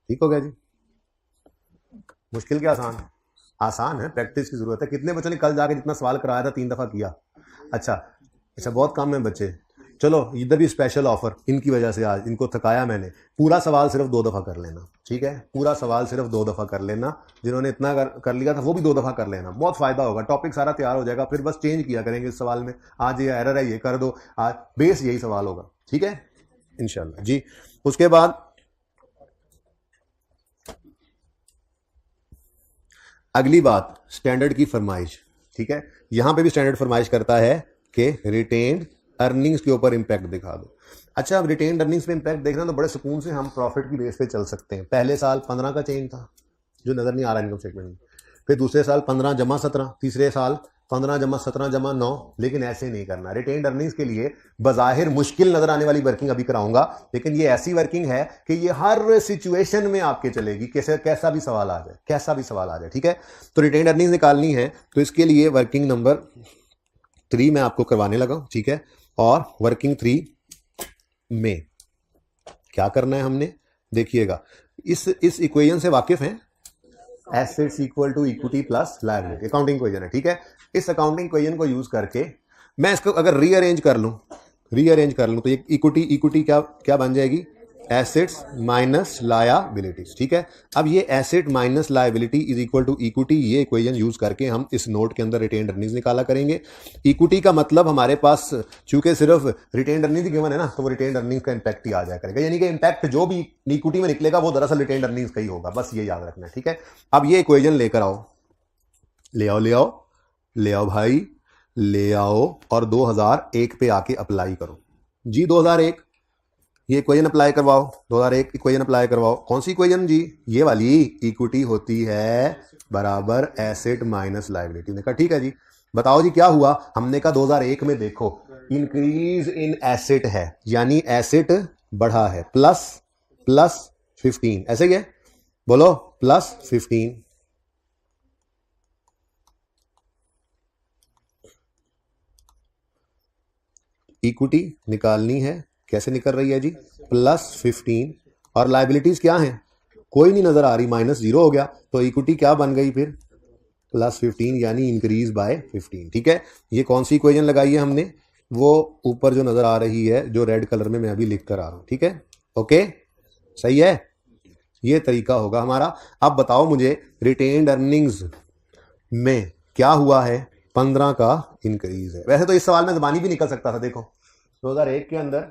A: ठीक हो गया जी। मुश्किल क्या आसान? आसान है, प्रैक्टिस की जरूरत है। कितने बच्चों ने कल जाके जितना सवाल कराया था 3 दफा किया? अच्छा बहुत कम है बच्चे। चलो इधर भी स्पेशल ऑफर इनकी वजह से, आज इनको थकाया मैंने। पूरा सवाल सिर्फ 2 दफा कर लेना, ठीक है। पूरा सवाल सिर्फ 2 दफा कर लेना, जिन्होंने इतना कर लिया था वो भी 2 दफा कर लेना, बहुत फायदा होगा। टॉपिक सारा तैयार हो जाएगा, फिर बस चेंज किया करेंगे इस सवाल में, आज ये एरर है ये कर दो, आज बेस यही सवाल होगा, ठीक है इंशाल्लाह जी। उसके बाद अगली बात, स्टैंडर्ड की फरमाइश, ठीक है। यहां पे भी स्टैंडर्ड फरमाइश करता है कि रिटेन्ड अर्निंग्स के ऊपर इंपैक्ट दिखा दो। अच्छा, अब रिटेन्ड अर्निंग्स पे इंपैक्ट देखना तो बड़े सुकून से हम प्रॉफिट की बेस पे चल सकते हैं। पहले साल 15 का चेंज था जो नजर नहीं आ रहा इनकम स्टेटमेंट में, फिर दूसरे साल 15 जमा 17, तीसरे साल 15 जमा 17 जमा 9, लेकिन ऐसे नहीं करना। रिटेन्ड अर्निंग्स के लिए बज़ाहिर मुश्किल नजर आने वाली वर्किंग अभी कराऊंगा, लेकिन ये ऐसी वर्किंग है कि ये हर सिचुएशन में आपके चलेगी, कैसा भी सवाल आ जाए, ठीक है। तो रिटेन्ड अर्निंग्स निकालनी है, तो इसके लिए वर्किंग नंबर 3 मैं आपको करवाने लगा, ठीक है। और वर्किंग 3 में क्या करना है हमने, देखिएगा, इस इक्वेशन से वाकिफ हैं, assets equal to equity plus liability, accounting equation है, ठीक है। इस अकाउंटिंग इक्वेशन को यूज करके मैं इसको अगर रीअरेंज कर लूं तो ये इक्विटी क्या बन जाएगी, एसेट्स माइनस लायबिलिटीज, ठीक है। अब ये asset minus liability is equal to equity, ये इक्वेशन यूज करके हम इस नोट के अंदर रिटेन्ड अर्निंग्स निकाला करेंगे। इक्विटी का मतलब हमारे पास चूंकि सिर्फ रिटेन्ड अर्निंग्स गिवन है ना, तो वो रिटेन्ड अर्निंग्स का इंपैक्ट ही आ जाया करेगा, यानी कि इंपैक्ट जो भी इक्विटी में निकलेगा वो दरअसल रिटेन्ड अर्निंग्स का ही होगा, बस ये याद रखना है, ठीक है। अब ये इक्वेशन लेकर आओ, ले आओ भाई, ले आओ, और 2001 पे आके अप्लाई करो जी। 2001 ये इक्वेशन अप्लाई करवाओ, 2001 इक्वेशन अप्लाई करवाओ। कौन सी इक्वेशन जी, ये वाली, इक्विटी होती है बराबर एसेट माइनस लायबिलिटी। ने कहा ठीक है जी, बताओ जी क्या हुआ। हमने कहा 2001 में देखो इंक्रीज इन एसेट है, यानी एसेट बढ़ा है, प्लस 15, ऐसे ही है, बोलो प्लस 15। इक्विटी निकालनी है, कैसे निकल रही है जी, प्लस 15, और लायबिलिटीज क्या है, कोई नहीं नजर आ रही, -0 हो गया, तो इक्विटी क्या बन गई फिर, प्लस 15, यानी इंक्रीज बाय 15, ठीक है। ये कौन सी इक्वेशन लगाई है हमने, वो ऊपर जो नजर आ रही है, जो रेड कलर में मैं अभी लिख कर आ रहा हूं, ठीक है, ओके, सही है, ये तरीका होगा हमारा। अब बताओ मुझे रिटेन्ड अर्निंग्स में क्या हुआ है, 15 का इंक्रीज है। वैसे तो इस सवाल में जबानी भी निकल सकता था, देखो 2001 के अंदर,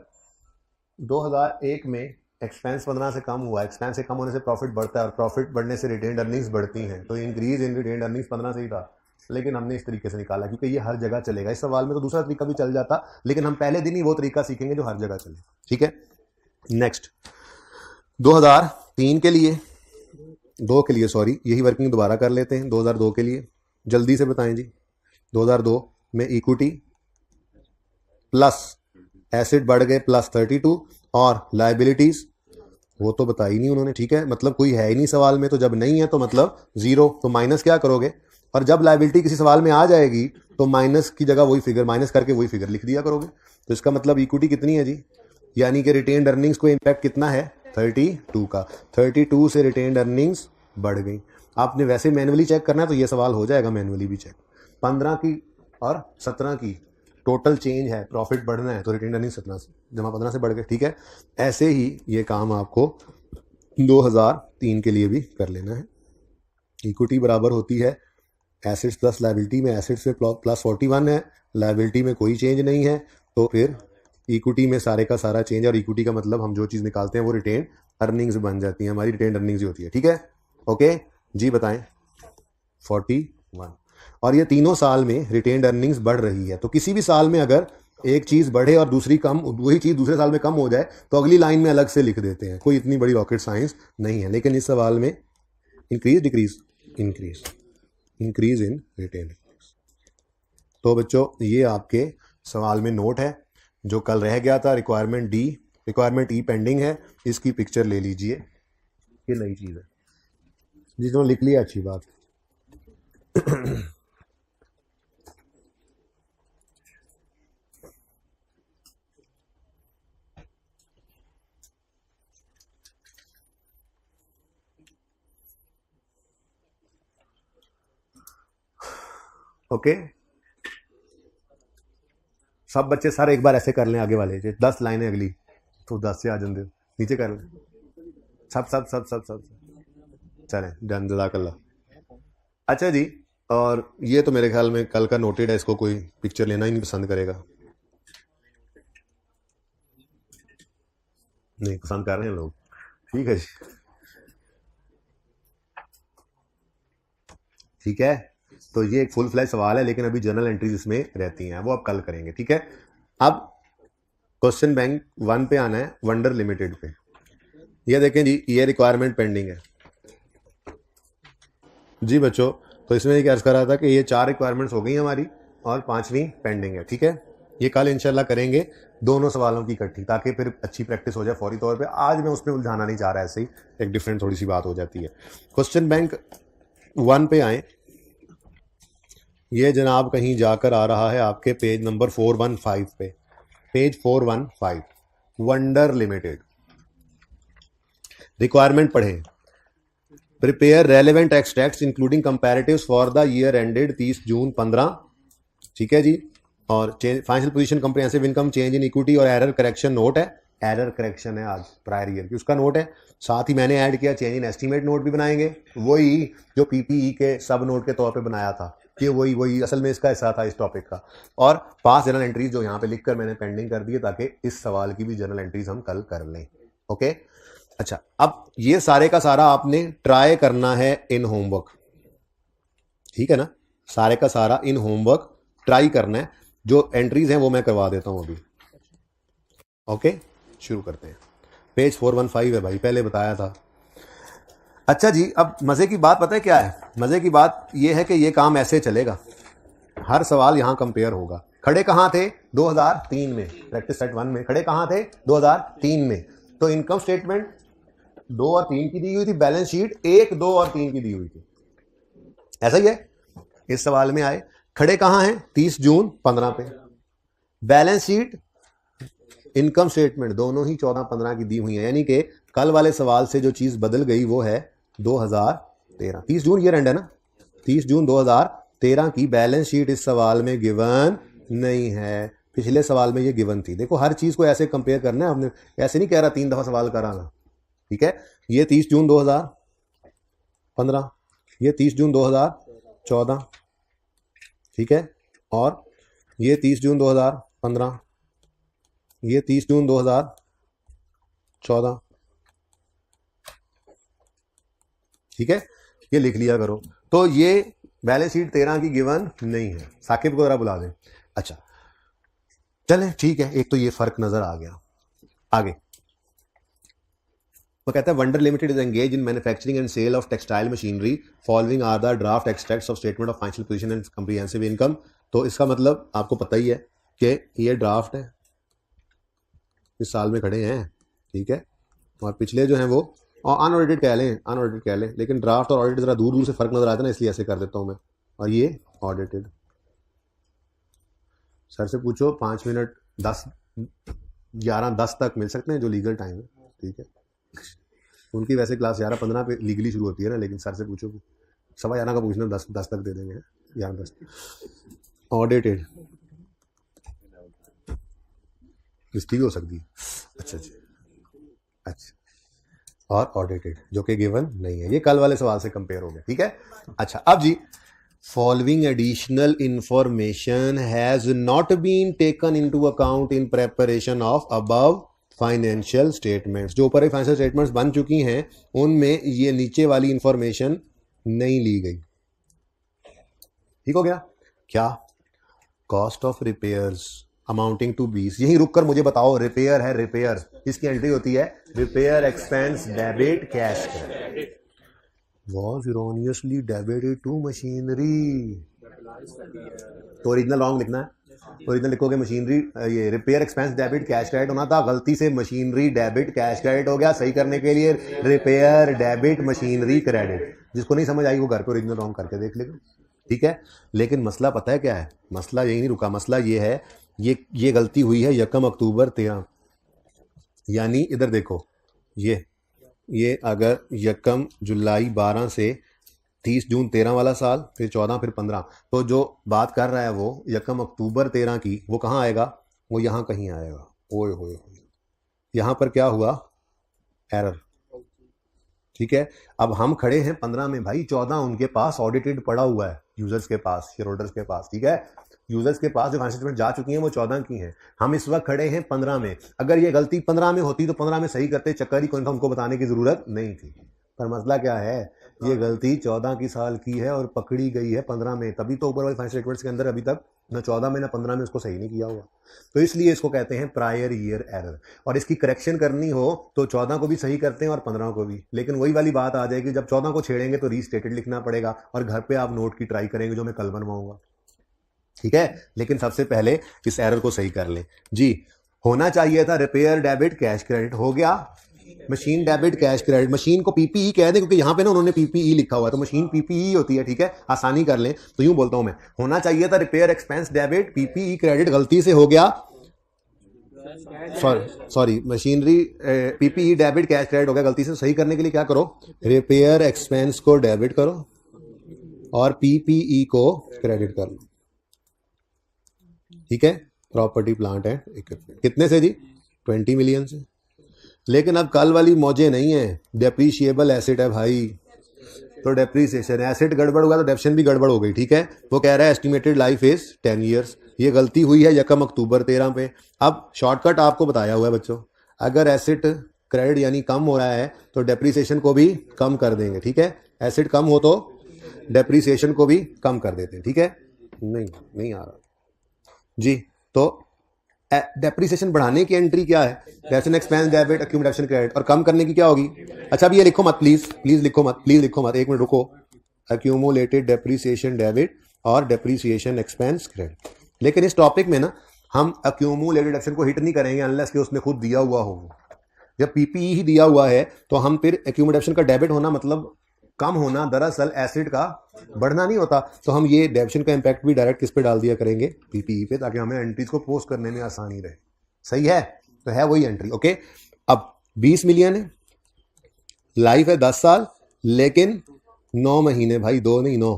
A: 2001 में एक्सपेंस 15 से कम हुआ, एक्सपेंस से कम होने से प्रॉफिट बढ़ता है, और प्रॉफिट बढ़ने से रिटेन्ड अर्निंग्स बढ़ती हैं, तो इंक्रीज इन रिटेन्ड अर्निंग्स 15 से ही था, लेकिन हमने इस तरीके से निकाला क्योंकि ये हर जगह चलेगा। इस सवाल में तो दूसरा तरीका भी चल जाता, लेकिन हम पहले दिन ही वो तरीका सीखेंगे जो हर जगह चले, ठीक है। नेक्स्ट 2003 के लिए, 2 के लिए, सॉरी, यही वर्किंग दोबारा कर लेते हैं। 2002 के लिए जल्दी से बताएं जी। 2002 में इक्विटी प्लस एसेट बढ़ गए प्लस 32, और लायबिलिटीज वो तो बताई नहीं उन्होंने, ठीक है, मतलब कोई है ही नहीं सवाल में, तो जब नहीं है तो मतलब 0, तो माइनस क्या करोगे, और जब लायबिलिटी किसी सवाल में आ जाएगी तो माइनस की जगह वही फिगर, माइनस करके वही फिगर लिख दिया करोगे। तो इसका मतलब इक्विटी कितनी है जी, यानी कि रिटेन्ड अर्निंग्स को इंपैक्ट कितना है, 32 का, 32 से रिटेन्ड अर्निंग्स बढ़ गई। आपने वैसे मैनुअली चेक करना है तो ये सवाल हो जाएगा मैनुअली भी चेक। 15 की और 17 की टोटल चेंज है, प्रॉफिट बढ़ना है, तो रिटेन्ड अर्निंग्स 17 जमा 15 से बढ़ गए, ठीक है। ऐसे ही ये काम आपको 2003 के लिए भी कर लेना है। इक्विटी बराबर होती है एसेट्स प्लस लायबिलिटी, में एसेट्स में प्लस 41 है, लायबिलिटी में कोई चेंज नहीं है, तो फिर इक्विटी में सारे का सारा चेंज, और इक्विटी का मतलब हम जो चीज़ निकालते हैं वो रिटेन अर्निंग्स बन जाती हैं, हमारी रिटेन अर्निंग्स ही होती है। ठीक है, ओके जी, बताएं 41। और ये तीनों साल में रिटेन अर्निंग्स बढ़ रही है। तो किसी भी साल में अगर एक चीज़ बढ़े और दूसरी कम, वही चीज़ दूसरे साल में कम हो जाए तो अगली लाइन में अलग से लिख देते हैं, कोई इतनी बड़ी रॉकेट साइंस नहीं है। लेकिन इस सवाल में increase decrease, increase in retain. तो बच्चों ये आपके सवाल में नोट है जो कल रह गया था। रिक्वायरमेंट ई पेंडिंग है, इसकी पिक्चर ले लीजिए, ये नई चीज़ है। जिसने लिख लिया अच्छी बात। ओके, सब बच्चे सर एक बार ऐसे कर लें, आगे वाले 10 लाइनें अगली तो 10 से आ जाते नीचे कर लें, सब सब सब सब सब चलें, डन, जज़ाकल्लाह। अच्छा जी, और ये तो मेरे ख्याल में कल का नोटेड है, इसको कोई पिक्चर लेना ही नहीं पसंद करेगा। नहीं पसंद कर रहे हैं लोग, ठीक है जी, ठीक है। तो ये एक फुल फ्लैश सवाल है, लेकिन अभी जर्नल एंट्रीज इसमें रहती हैं, वो अब कल करेंगे। ठीक है, अब क्वेश्चन बैंक 1 पे आना है, वंडर लिमिटेड पे। ये देखें जी, ये रिक्वायरमेंट पेंडिंग है जी बच्चों। तो इसमें ये क्या अर्ज कर रहा था कि ये 4 रिक्वायरमेंट्स हो गई हमारी और 5वीं पेंडिंग है। ठीक है, ये कल इंशाल्लाह करेंगे दोनों सवालों की इकट्ठी, ताकि फिर अच्छी प्रैक्टिस हो जाए फौरी तौर पे। आज मैं उसमें उलझाना नहीं चाह रहा, ऐसे ही एक डिफरेंट थोड़ी सी बात हो जाती है। क्वेश्चन बैंक 1 पे आए, ये जनाब कहीं जाकर आ रहा है आपके पेज नंबर 415 पे, पेज 415, वंडर लिमिटेड। रिक्वायरमेंट पढ़ें, prepare relevant extracts including comparatives for the year ended 30 जून 15। ठीक है जी, और financial position, comprehensive income, change in equity और एरर करेक्शन नोट है। एरर करेक्शन है आज प्रायर ईयर की, उसका नोट है। साथ ही मैंने ऐड किया चेंज इन एस्टीमेट नोट भी बनाएंगे, वही जो पीपीई के सब नोट के तौर पे बनाया था, कि वही असल में इसका हिस्सा था इस टॉपिक का। और पास जर्नल एंट्रीज जो यहाँ पे लिखकर मैंने पेंडिंग कर दी है, ताकि इस सवाल की भी जर्नल एंट्रीज हम कल कर लें। ओके, अच्छा, अब ये सारे का सारा आपने ट्राई करना है इन होमवर्क, ठीक है ना, सारे का सारा इन होमवर्क ट्राई करना है। जो एंट्रीज हैं वो मैं करवा देता हूं अभी। ओके, शुरू करते हैं। पेज 415 है भाई, पहले बताया था। अच्छा जी, अब मजे की बात पता है क्या है? मजे की बात यह है कि यह काम ऐसे चलेगा, हर सवाल यहां कंपेयर होगा। खड़े कहां थे? 2003 में, प्रैक्टिस सेट 1 में खड़े कहां थे? 2003 में। तो इनकम स्टेटमेंट 2 और 3 की दी हुई थी, बैलेंस शीट 1, 2 और 3 की दी हुई थी। ऐसा ही है, इस सवाल में आए खड़े कहां हैं? 30 जून 15 पे। बैलेंस शीट, इनकम स्टेटमेंट दोनों ही 14-15 की दी हुई है, यानी कि कल वाले सवाल से जो चीज बदल गई वो है 2013। 30 जून ईयर एंड है ना, 30 जून 2013 की बैलेंस शीट इस सवाल में गिवन नहीं है, पिछले सवाल में ये गिवन थी। देखो, हर चीज को ऐसे कंपेयर करना है, हमने ऐसे नहीं कह रहा 3 दफा सवाल कराना, ठीक है। ये 30 जून 2015, ये 30 जून 2014, ठीक है, और ये 30 जून 2015, ये 30 जून 2014, ठीक है, ये लिख लिया करो। तो ये बैलेंस शीट 13 की गिवन नहीं है। साकिब को जरा बुला दें। अच्छा चलें, ठीक है, एक तो ये फर्क नजर आ गया। आगे वो कहता है wonder limited is engage in manufacturing and sale of textile machinery, following are the draft extracts of statement of financial position and comprehensive income. तो इसका मतलब आपको पता ही है कि ये ड्राफ्ट है, इस साल में खड़े हैं, ठीक है, और पिछले जो हैं वो अनऑडिटेड कह लें, लेकिन ड्राफ्ट और ऑडिट जरा दूर दूर से फर्क नजर आता है ना, इसलिए ऐसे कर देता हूं मैं। और ये ऑडिटेड। सर से पूछो 5 मिनट 10 11 10 तक मिल सकते हैं, जो लीगल टाइम है, ठीक है। उनकी वैसे क्लास 11-15 पे लीगली शुरू होती है ना, लेकिन सर से पूछो 11:15 का पूछना, 10 तक दे देंगे, 11-10। ऑडिटेड इसकी भी हो सकती है। अच्छा, और ऑडिटेड जो कि गिवन नहीं है। ये कल वाले सवाल से कंपेयर हो गया, ठीक है। अच्छा, अब जी following additional information has not been taken into account in preparation of above financial statements. जो ऊपर फाइनेंशियल स्टेटमेंट्स बन चुकी हैं उनमें ये नीचे वाली इंफॉर्मेशन नहीं ली गई। ठीक हो गया? क्या? Cost of repairs amounting to 20। यही रुक कर मुझे बताओ, रिपेयर है, रिपेयर इसकी एंट्री होती है repair expense debit cash credit was erroneously debited to machinery. तो ओरिजिनल रॉन्ग लिखना है, ओरिजिनल लिखोगे मशीनरी, ये repair expense debit cash credit होना था, गलती से मशीनरी डेबिट कैश क्रेडिट हो गया। सही करने के लिए रिपेयर डेबिट मशीनरी क्रेडिट। जिसको नहीं समझ आई वो घर पे ओरिजिनल रॉन्ग करके देख लेगा। ठीक है, लेकिन मसला पता है क्या है? मसला यही नहीं रुका, मसला ये है, ये गलती हुई है 1 अक्टूबर 13, यानी इधर देखो, ये अगर 1 जुलाई 12 से 30 जून 13 वाला साल, फिर 14, फिर 15, तो जो बात कर रहा है वो 1 अक्टूबर 13 की, वो कहाँ आएगा? वो यहाँ कहीं आएगा। ओए होए, यहाँ पर क्या हुआ? एरर। ठीक है, अब हम खड़े हैं 15 में भाई, 14 उनके पास ऑडिटेड पड़ा हुआ है, यूजर्स के पास, शेयर होल्डर्स के पास। ठीक है, यूजर्स के पास जो फाइनेंशियल स्टेटमेंट जा चुकी हैं वो 14 की हैं। हम इस वक्त खड़े हैं 15 में। अगर ये गलती 15 में होती तो 15 में सही करते, चक्कर ही कौन था, उनको बताने की जरूरत नहीं थी। पर मसला क्या है, ये गलती 14 की साल की है और पकड़ी गई है 15 में, तभी तो ऊपर वाले फाइनेंशियल स्टेटमेंट्स के अंदर अभी तक न 14 में न 15 में उसको सही नहीं किया हुआ। तो इसलिए इसको कहते हैं प्रायर ईयर एरर। और इसकी करेक्शन करनी हो तो 14 को भी सही करते हैं और 15 को भी, लेकिन वही वाली बात आ जाएगी, जब 14 को छेड़ेंगे तो रीस्टेटेड लिखना पड़ेगा और घर पे आप नोट की ट्राई करेंगे जो मैं कल बनवाऊंगा। ठीक है, लेकिन सबसे पहले इस एरर को सही कर लें जी। होना चाहिए था रिपेयर डेबिट कैश क्रेडिट, हो गया machine debit cash credit. Machine को पीपीई कह दें क्योंकि यहां पे ना उन्होंने पीपीई लिखा हुआ है, तो मशीन पीपीई होती है। ठीक है, आसानी कर लें तो यूं बोलता हूं मैं, होना चाहिए था repair expense debit PPE credit, गलती से हो गया, sorry machinery PPE debit cash credit हो गया गलती से। सही करने के लिए क्या करो, रिपेयर एक्सपेंस को डेबिट करो और पीपीई को क्रेडिट कर लो। ठीक है, प्रॉपर्टी प्लांट है कितने से जी? 20 मिलियन से। लेकिन अब कल वाली मौजें नहीं है, डेप्रीशिएबल एसेट है भाई, तो डेप्रीसिएशन एसेट गड़बड़ हुआ तो डेप्शन भी गड़बड़ हो गई। ठीक है, वो कह रहा है एस्टिमेटेड लाइफ इज 10 ईयर्स। ये गलती हुई है 1 अक्टूबर 13 पे। अब शॉर्टकट आपको बताया हुआ है बच्चों, अगर एसेट क्रेडिट यानी कम हो रहा है तो डेप्रीसिएशन को भी कम कर देंगे। ठीक है, एसेट कम हो तो डेप्रीसिएशन को भी कम कर देते हैं। ठीक है, नहीं आ रहा जी। तो डेप्रीसिएशन बढ़ाने की एंट्री क्या है? डेप्शन एक्सपेंस डेबिट एक्यूमुलेशन क्रेडिट, और कम करने की क्या होगी? अच्छा अब ये लिखो मत, प्लीज लिखो मत, एक मिनट रुको। एक्यूमुलेटेड डेप्रीसिएशन डेबिट और डेप्रीसिएशन एक्सपेंस क्रेडिट। लेकिन इस टॉपिक में ना हम एक्यूमुलेटेड एक्शन को हिट नहीं करेंगे अनलेस कि उसने खुद दिया हुआ हो। जब पीपीई ही दिया हुआ है तो हम फिर एक्यूमुलेशन का डेबिट होना मतलब कम होना, दरअसल एसिड का बढ़ना नहीं होता। तो हम ये डेबिशन का इंपैक्ट भी डायरेक्ट किस पे डाल दिया करेंगे? पीपीई पे, ताकि हमें एंट्रीज को पोस्ट करने में आसानी रहे। सही है, तो है वही एंट्री। ओके, अब 20 मिलियन है, लाइफ है 10 साल, लेकिन 9 महीने भाई, 2 नहीं 9।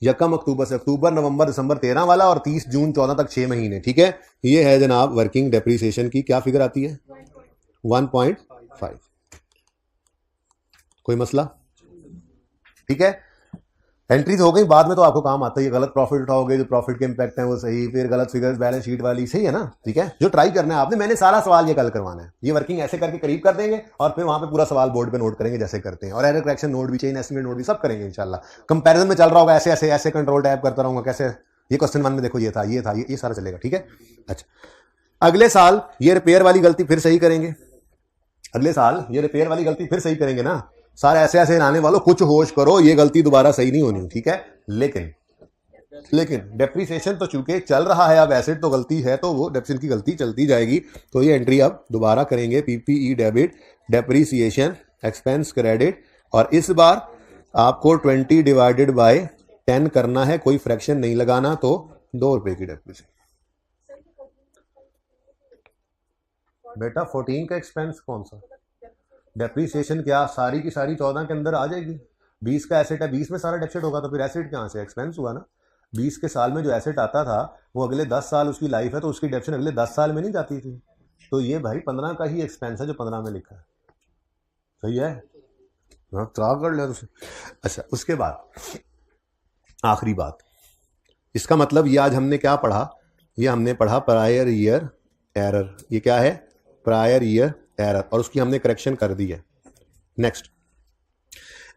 A: 1 अक्टूबर से अक्टूबर नवंबर दिसंबर 13 वाला और 30 जून 14 तक 6 महीने। ठीक है, ये है जनाब वर्किंग डेप्रीसिएशन की क्या फिगर आती है? 1.5। कोई मसला? ठीक है, एंट्रीज हो गई, बाद में तो आपको काम आता है। ये गलत प्रॉफिट उठाओगे, जो प्रॉफिट के इंपैक्ट है वो सही, फिर गलत फिगर्स बैलेंस शीट वाली, सही है ना? ठीक है, जो ट्राई करना है आपने, मैंने सारा सवाल ये कल करवाना है। ये वर्किंग ऐसे करके करीब कर देंगे और फिर वहां पे पूरा सवाल बोर्ड पे नोट करेंगे जैसे करते हैं, और एरर करेक्शन नोट भी, चेन एस्टिमेट नोट भी सब करेंगे इंशाल्लाह। कंपैरिजन में चल रहा होगा, ऐसे ऐसे ऐसे कंट्रोल टैब करता रहूंगा, कैसे ये क्वेश्चन 1 में देखो ये था, ये सारा चलेगा। ठीक है, अच्छा अगले साल ये रिपेयर वाली गलती फिर सही करेंगे, अगले साल ये रिपेयर वाली गलती फिर सही करेंगे ना। सारे ऐसे ऐसे लाने वालों, कुछ होश करो, ये गलती दोबारा सही नहीं होनी। ठीक है, लेकिन डेप्रीसिएशन तो चूंकि चल रहा है, अब एसेट तो गलती है तो वो डेप्रिसिएशन की गलती चलती जाएगी, तो ये एंट्री अब दोबारा करेंगे, PPE debit depreciation expense credit, और इस बार आपको 20 डिवाइडेड बाय 10 करना है, कोई फ्रैक्शन नहीं लगाना, तो 2 रुपए की डेप्रीसिएशन। बेटा 14 का एक्सपेंस कौन सा? डेप्रीसिएशन क्या सारी की सारी 14 के अंदर आ जाएगी? 20 का एसेट है, 20 में सारा डेप्सिट होगा, तो फिर एसेट कहाँ से? एक्सपेंस हुआ ना। 20 के साल में जो एसेट आता था वो अगले 10 साल उसकी लाइफ है, तो उसकी डेप्शन अगले 10 साल में नहीं जाती थी। तो ये भाई 15 का ही एक्सपेंस है जो 15 में लिखा है। सही है, क्या कर लिया तुझे? अच्छा, उसके बाद आखिरी बात, इसका मतलब ये आज हमने क्या पढ़ा, ये हमने पढ़ा प्रायर ईयर एरर। ये क्या है? प्रायर ईयर एरर, और उसकी हमने करेक्शन कर दी है। नेक्स्ट,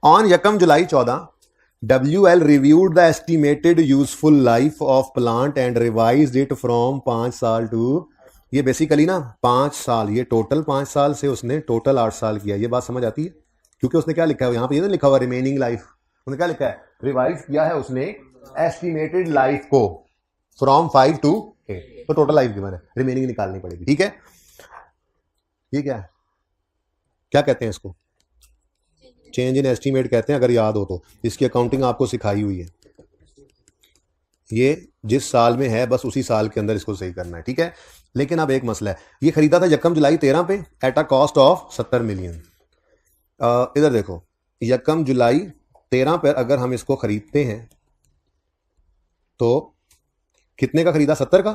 A: ऑन यकम जुलाई 14 WL reviewed the estimated useful life of plant and revised it from 5 साल to, ये बेसिकली ना 5 साल, ये टोटल 5 साल से उसने टोटल 8 साल किया। ये बात समझ आती है? क्योंकि उसने क्या लिखा है यहाँ पे, ये ना लिखा हुआ रिमेनिंग लाइफ, उसने क्या लिखा है? रिवाइज किया है उसने एस्टिमेटेड लाइफ को फ्रॉम 5 to 8, तो टोटल लाइफ की मैंने रिमेनिंग निकालनी पड़ेगी। ठीक है, ये क्या है, क्या कहते हैं इसको? चेंज इन एस्टीमेट कहते हैं, अगर याद हो तो। इसकी अकाउंटिंग आपको सिखाई हुई है। ये जिस साल में है बस उसी साल के अंदर इसको सही करना है। ठीक है, लेकिन अब एक मसला है, ये खरीदा था यकम जुलाई 13 पे at a cost of 70 million. इधर देखो, यकम जुलाई 13 पर अगर हम इसको खरीदते हैं तो कितने का खरीदा? 70 का।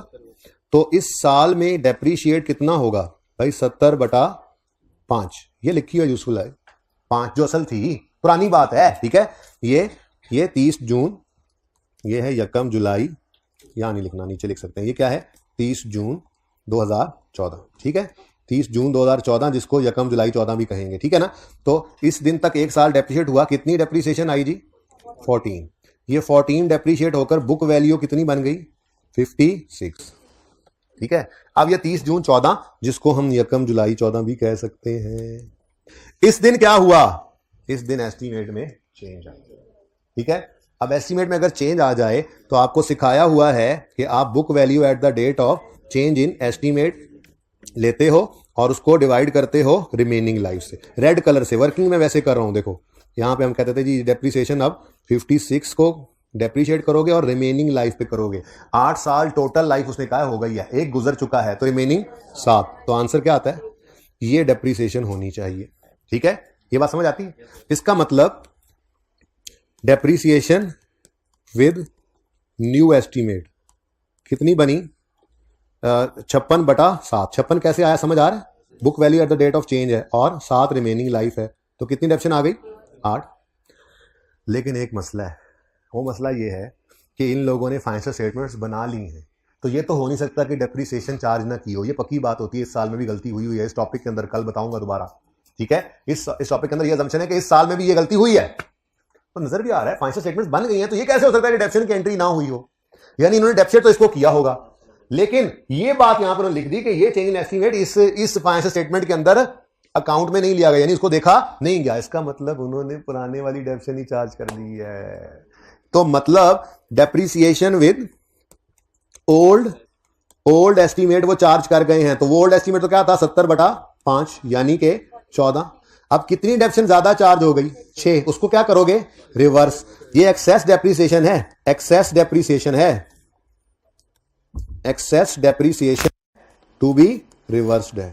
A: तो इस साल में डेप्रीशिएट कितना होगा भाई? 70/5। ये लिखी है यूजफुल है 5, जो असल थी, पुरानी बात है। ठीक है, ये 30 जून, ये है यकम जुलाई, यहां नहीं लिखना, नीचे लिख सकते हैं। ये क्या है? 30 जून 2014। ठीक है, 30 जून 2014, जिसको यकम जुलाई 14 भी कहेंगे। ठीक है ना, तो इस दिन तक एक साल डेप्रीशिएट हुआ। कितनी डेप्रीसिएशन आई जी? 14। ये 14 डेप्रीशिएट होकर बुक वैल्यू कितनी बन गई? 56। ठीक है, अब ये 30 जून 14, जिसको हम यकम जुलाई 14 भी कह सकते हैं, इस दिन क्या हुआ? इस दिन एस्टीमेट में चेंज आ गया। ठीक है, अब एस्टीमेट में अगर चेंज आ जाए तो आपको सिखाया हुआ है कि आप book value at the date of change in estimate लेते हो और उसको डिवाइड करते हो रिमेनिंग लाइफ से। रेड कलर से वर्किंग में वैसे कर रहा हूं, देखो यहां पे हम कहते थे जी डेप्रीसिएशन अब 56 को डेप्रीशिएट करोगे और रिमेनिंग लाइफ पे करोगे। 8 साल टोटल लाइफ उसने कहा हो गई है, एक गुजर चुका है, तो रिमेनिंग 7। तो आंसर क्या आता है? ये डेप्रीसिएशन होनी चाहिए। ठीक है, ये बात समझ आती है? इसका मतलब डेप्रीसिएशन विद न्यू एस्टीमेट कितनी बनी? 56/7। 56 कैसे आया समझ आ रहा है? Book value at the date of change है और 7 रिमेनिंग लाइफ है, तो कितनी डेप्शन आ गई? 8। लेकिन एक मसला है, वो मसला ये है कि इन लोगों ने फाइनेंशियल स्टेटमेंट्स बना ली हैं, तो ये तो हो नहीं सकता कि डेप्रीसिएशन चार्ज ना की हो। ये पक्की बात होती है, इस साल में भी गलती हुई है। इस टॉपिक के अंदर कल बताऊंगा दोबारा। ठीक है, इस टॉपिक के अंदर ये असम्पशन है कि इस साल में भी ये गलती हुई है। तो नजर भी आ रहा है फाइनेंशियल स्टेटमेंट्स बन गई हैं, तो ये कैसे हो सकता है कि डेप्शन की एंट्री ना हुई हो? यानी इन्होंने डेप्शन तो इसको किया होगा, लेकिन ये बात यहां पर लिख दी कि ये चेंज इन एस्टीमेट इस फाइनेंशियल स्टेटमेंट के अंदर अकाउंट में नहीं लिया गया, यानी इसको देखा नहीं गया। इसका मतलब उन्होंने पुराने वाली डेप्शन ही चार्ज कर दी है। तो मतलब डेप्रीसिएशन विद ओल्ड एस्टीमेट वो चार्ज कर गए हैं। तो वो ओल्ड एस्टीमेट तो क्या था? 70/5 यानी कि 14। अब कितनी डेप्शन ज्यादा चार्ज हो गई? 6। उसको क्या करोगे? रिवर्स। ये एक्सेस डेप्रीसिएशन है, एक्सेस डेप्रीसिएशन है, excess depreciation to be reversed है।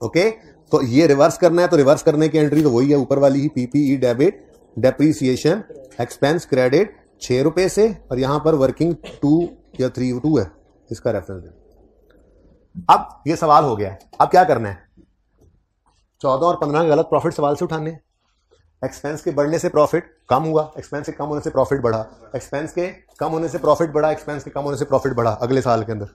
A: ओके, तो ये रिवर्स करना है, तो रिवर्स करने की एंट्री तो वही है ऊपर वाली ही, PPE debit depreciation expense credit 6 रुपए से, और यहां पर वर्किंग 2 या 3 है, इसका रेफरेंस दे। अब ये सवाल हो गया, अब क्या करना है? 14 और 15 गलत प्रॉफिट सवाल से उठाने। एक्सपेंस के बढ़ने से प्रॉफिट कम हुआ, एक्सपेंस के कम होने से प्रॉफिट बढ़ा, एक्सपेंस के कम होने से प्रॉफिट बढ़ा, एक्सपेंस के कम होने से प्रॉफिट बढ़ा अगले साल के अंदर।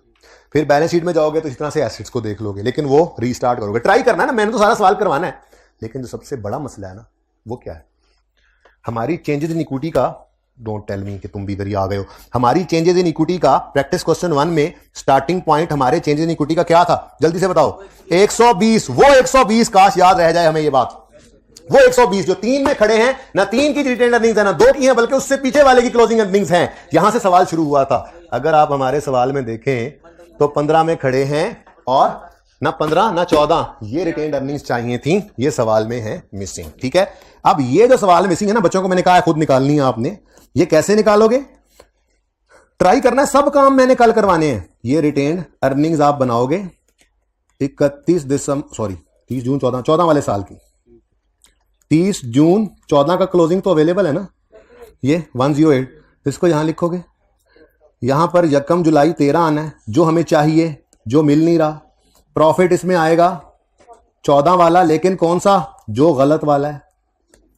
A: फिर बैलेंस शीट में जाओगे तो इस तरह से एसेट्स को देख लोगे, लेकिन वो रीस्टार्ट करोगे। ट्राई करना है ना, मैंने तो सारा सवाल करवाना है। लेकिन जो सबसे बड़ा मसला है ना, वो क्या है? हमारी चेंजेस इन इक्विटी का, डोंट टेल मी कि तुम भी इधर ही आ गए हो। हमारी चेंजेस इन इक्विटी का प्रैक्टिस क्वेश्चन 1 में स्टार्टिंग पॉइंट हमारे चेंजेस इन इक्विटी का क्या था? जल्दी से बताओ। 120। वो 120 काश याद रह जाए हमें ये बात। वो 120 जो 3 में खड़े हैं, ना 3 की रिटेन अर्निंग्स है ना 2 की है, बल्कि उससे पीछे वाले की क्लोजिंग अर्निंग्स हैं। यहां से सवाल शुरू हुआ था। अगर आप हमारे सवाल में देखें तो 15 में खड़े हैं और ना 15 ना 14 ये रिटेन अर्निंग्स चाहिए थी, ये सवाल में है मिसिंग। ठीक है, अब ये जो सवाल मिसिंग है ना, बच्चों को मैंने कहा खुद निकालनी है आपने। ये कैसे निकालोगे? ट्राई करना है, सब काम मैंने कल करवाने हैं। ये रिटेन अर्निंग्स आप बनाओगे 30 जून 14 वाले साल की। 30 जून 14 का क्लोजिंग तो अवेलेबल है ना, ये 108। इसको यहां लिखोगे, यहां पर यकम जुलाई 13 आना है, जो हमें चाहिए, जो मिल नहीं रहा। प्रॉफिट इसमें आएगा 14 वाला, लेकिन कौन सा? जो गलत वाला है।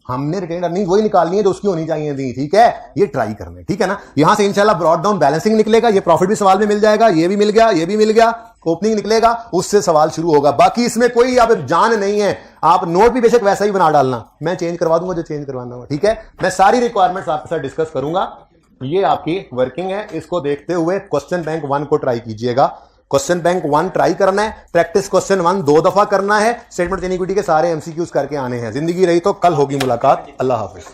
A: हमने रिटेन अर्निंग वही निकालनी है जो उसकी होनी चाहिए थी, ठीक है, ये ट्राई करना है, ठीक है ना। यहां से इंशाल्लाह ब्रॉड डाउन बैलेंसिंग निकलेगा, ये प्रॉफिट भी सवाल में मिल जाएगा, ये भी मिल गया, ये भी मिल गया, ओपनिंग निकलेगा, उससे सवाल शुरू होगा। बाकी इसमें कोई आप जान नहीं है, आप नोट भी बेशक वैसा ही बना डालना, मैं चेंज करवा दूंगा जो चेंज करवाना होगा, ठीक है। मैं सारी रिक्वायरमेंट्स आपके साथ डिस्कस करूंगा। ये आपकी वर्किंग है, इसको देखते हुए क्वेश्चन बैंक 1 को ट्राई कीजिएगा। क्वेश्चन बैंक 1 ट्राई करना है, प्रैक्टिस क्वेश्चन 1 2 दफा करना है, स्टेटमेंट इक्विटी के सारे एमसीक्यूज करके आने हैं। जिंदगी रही तो कल होगी मुलाकात। अल्लाह हाफिज।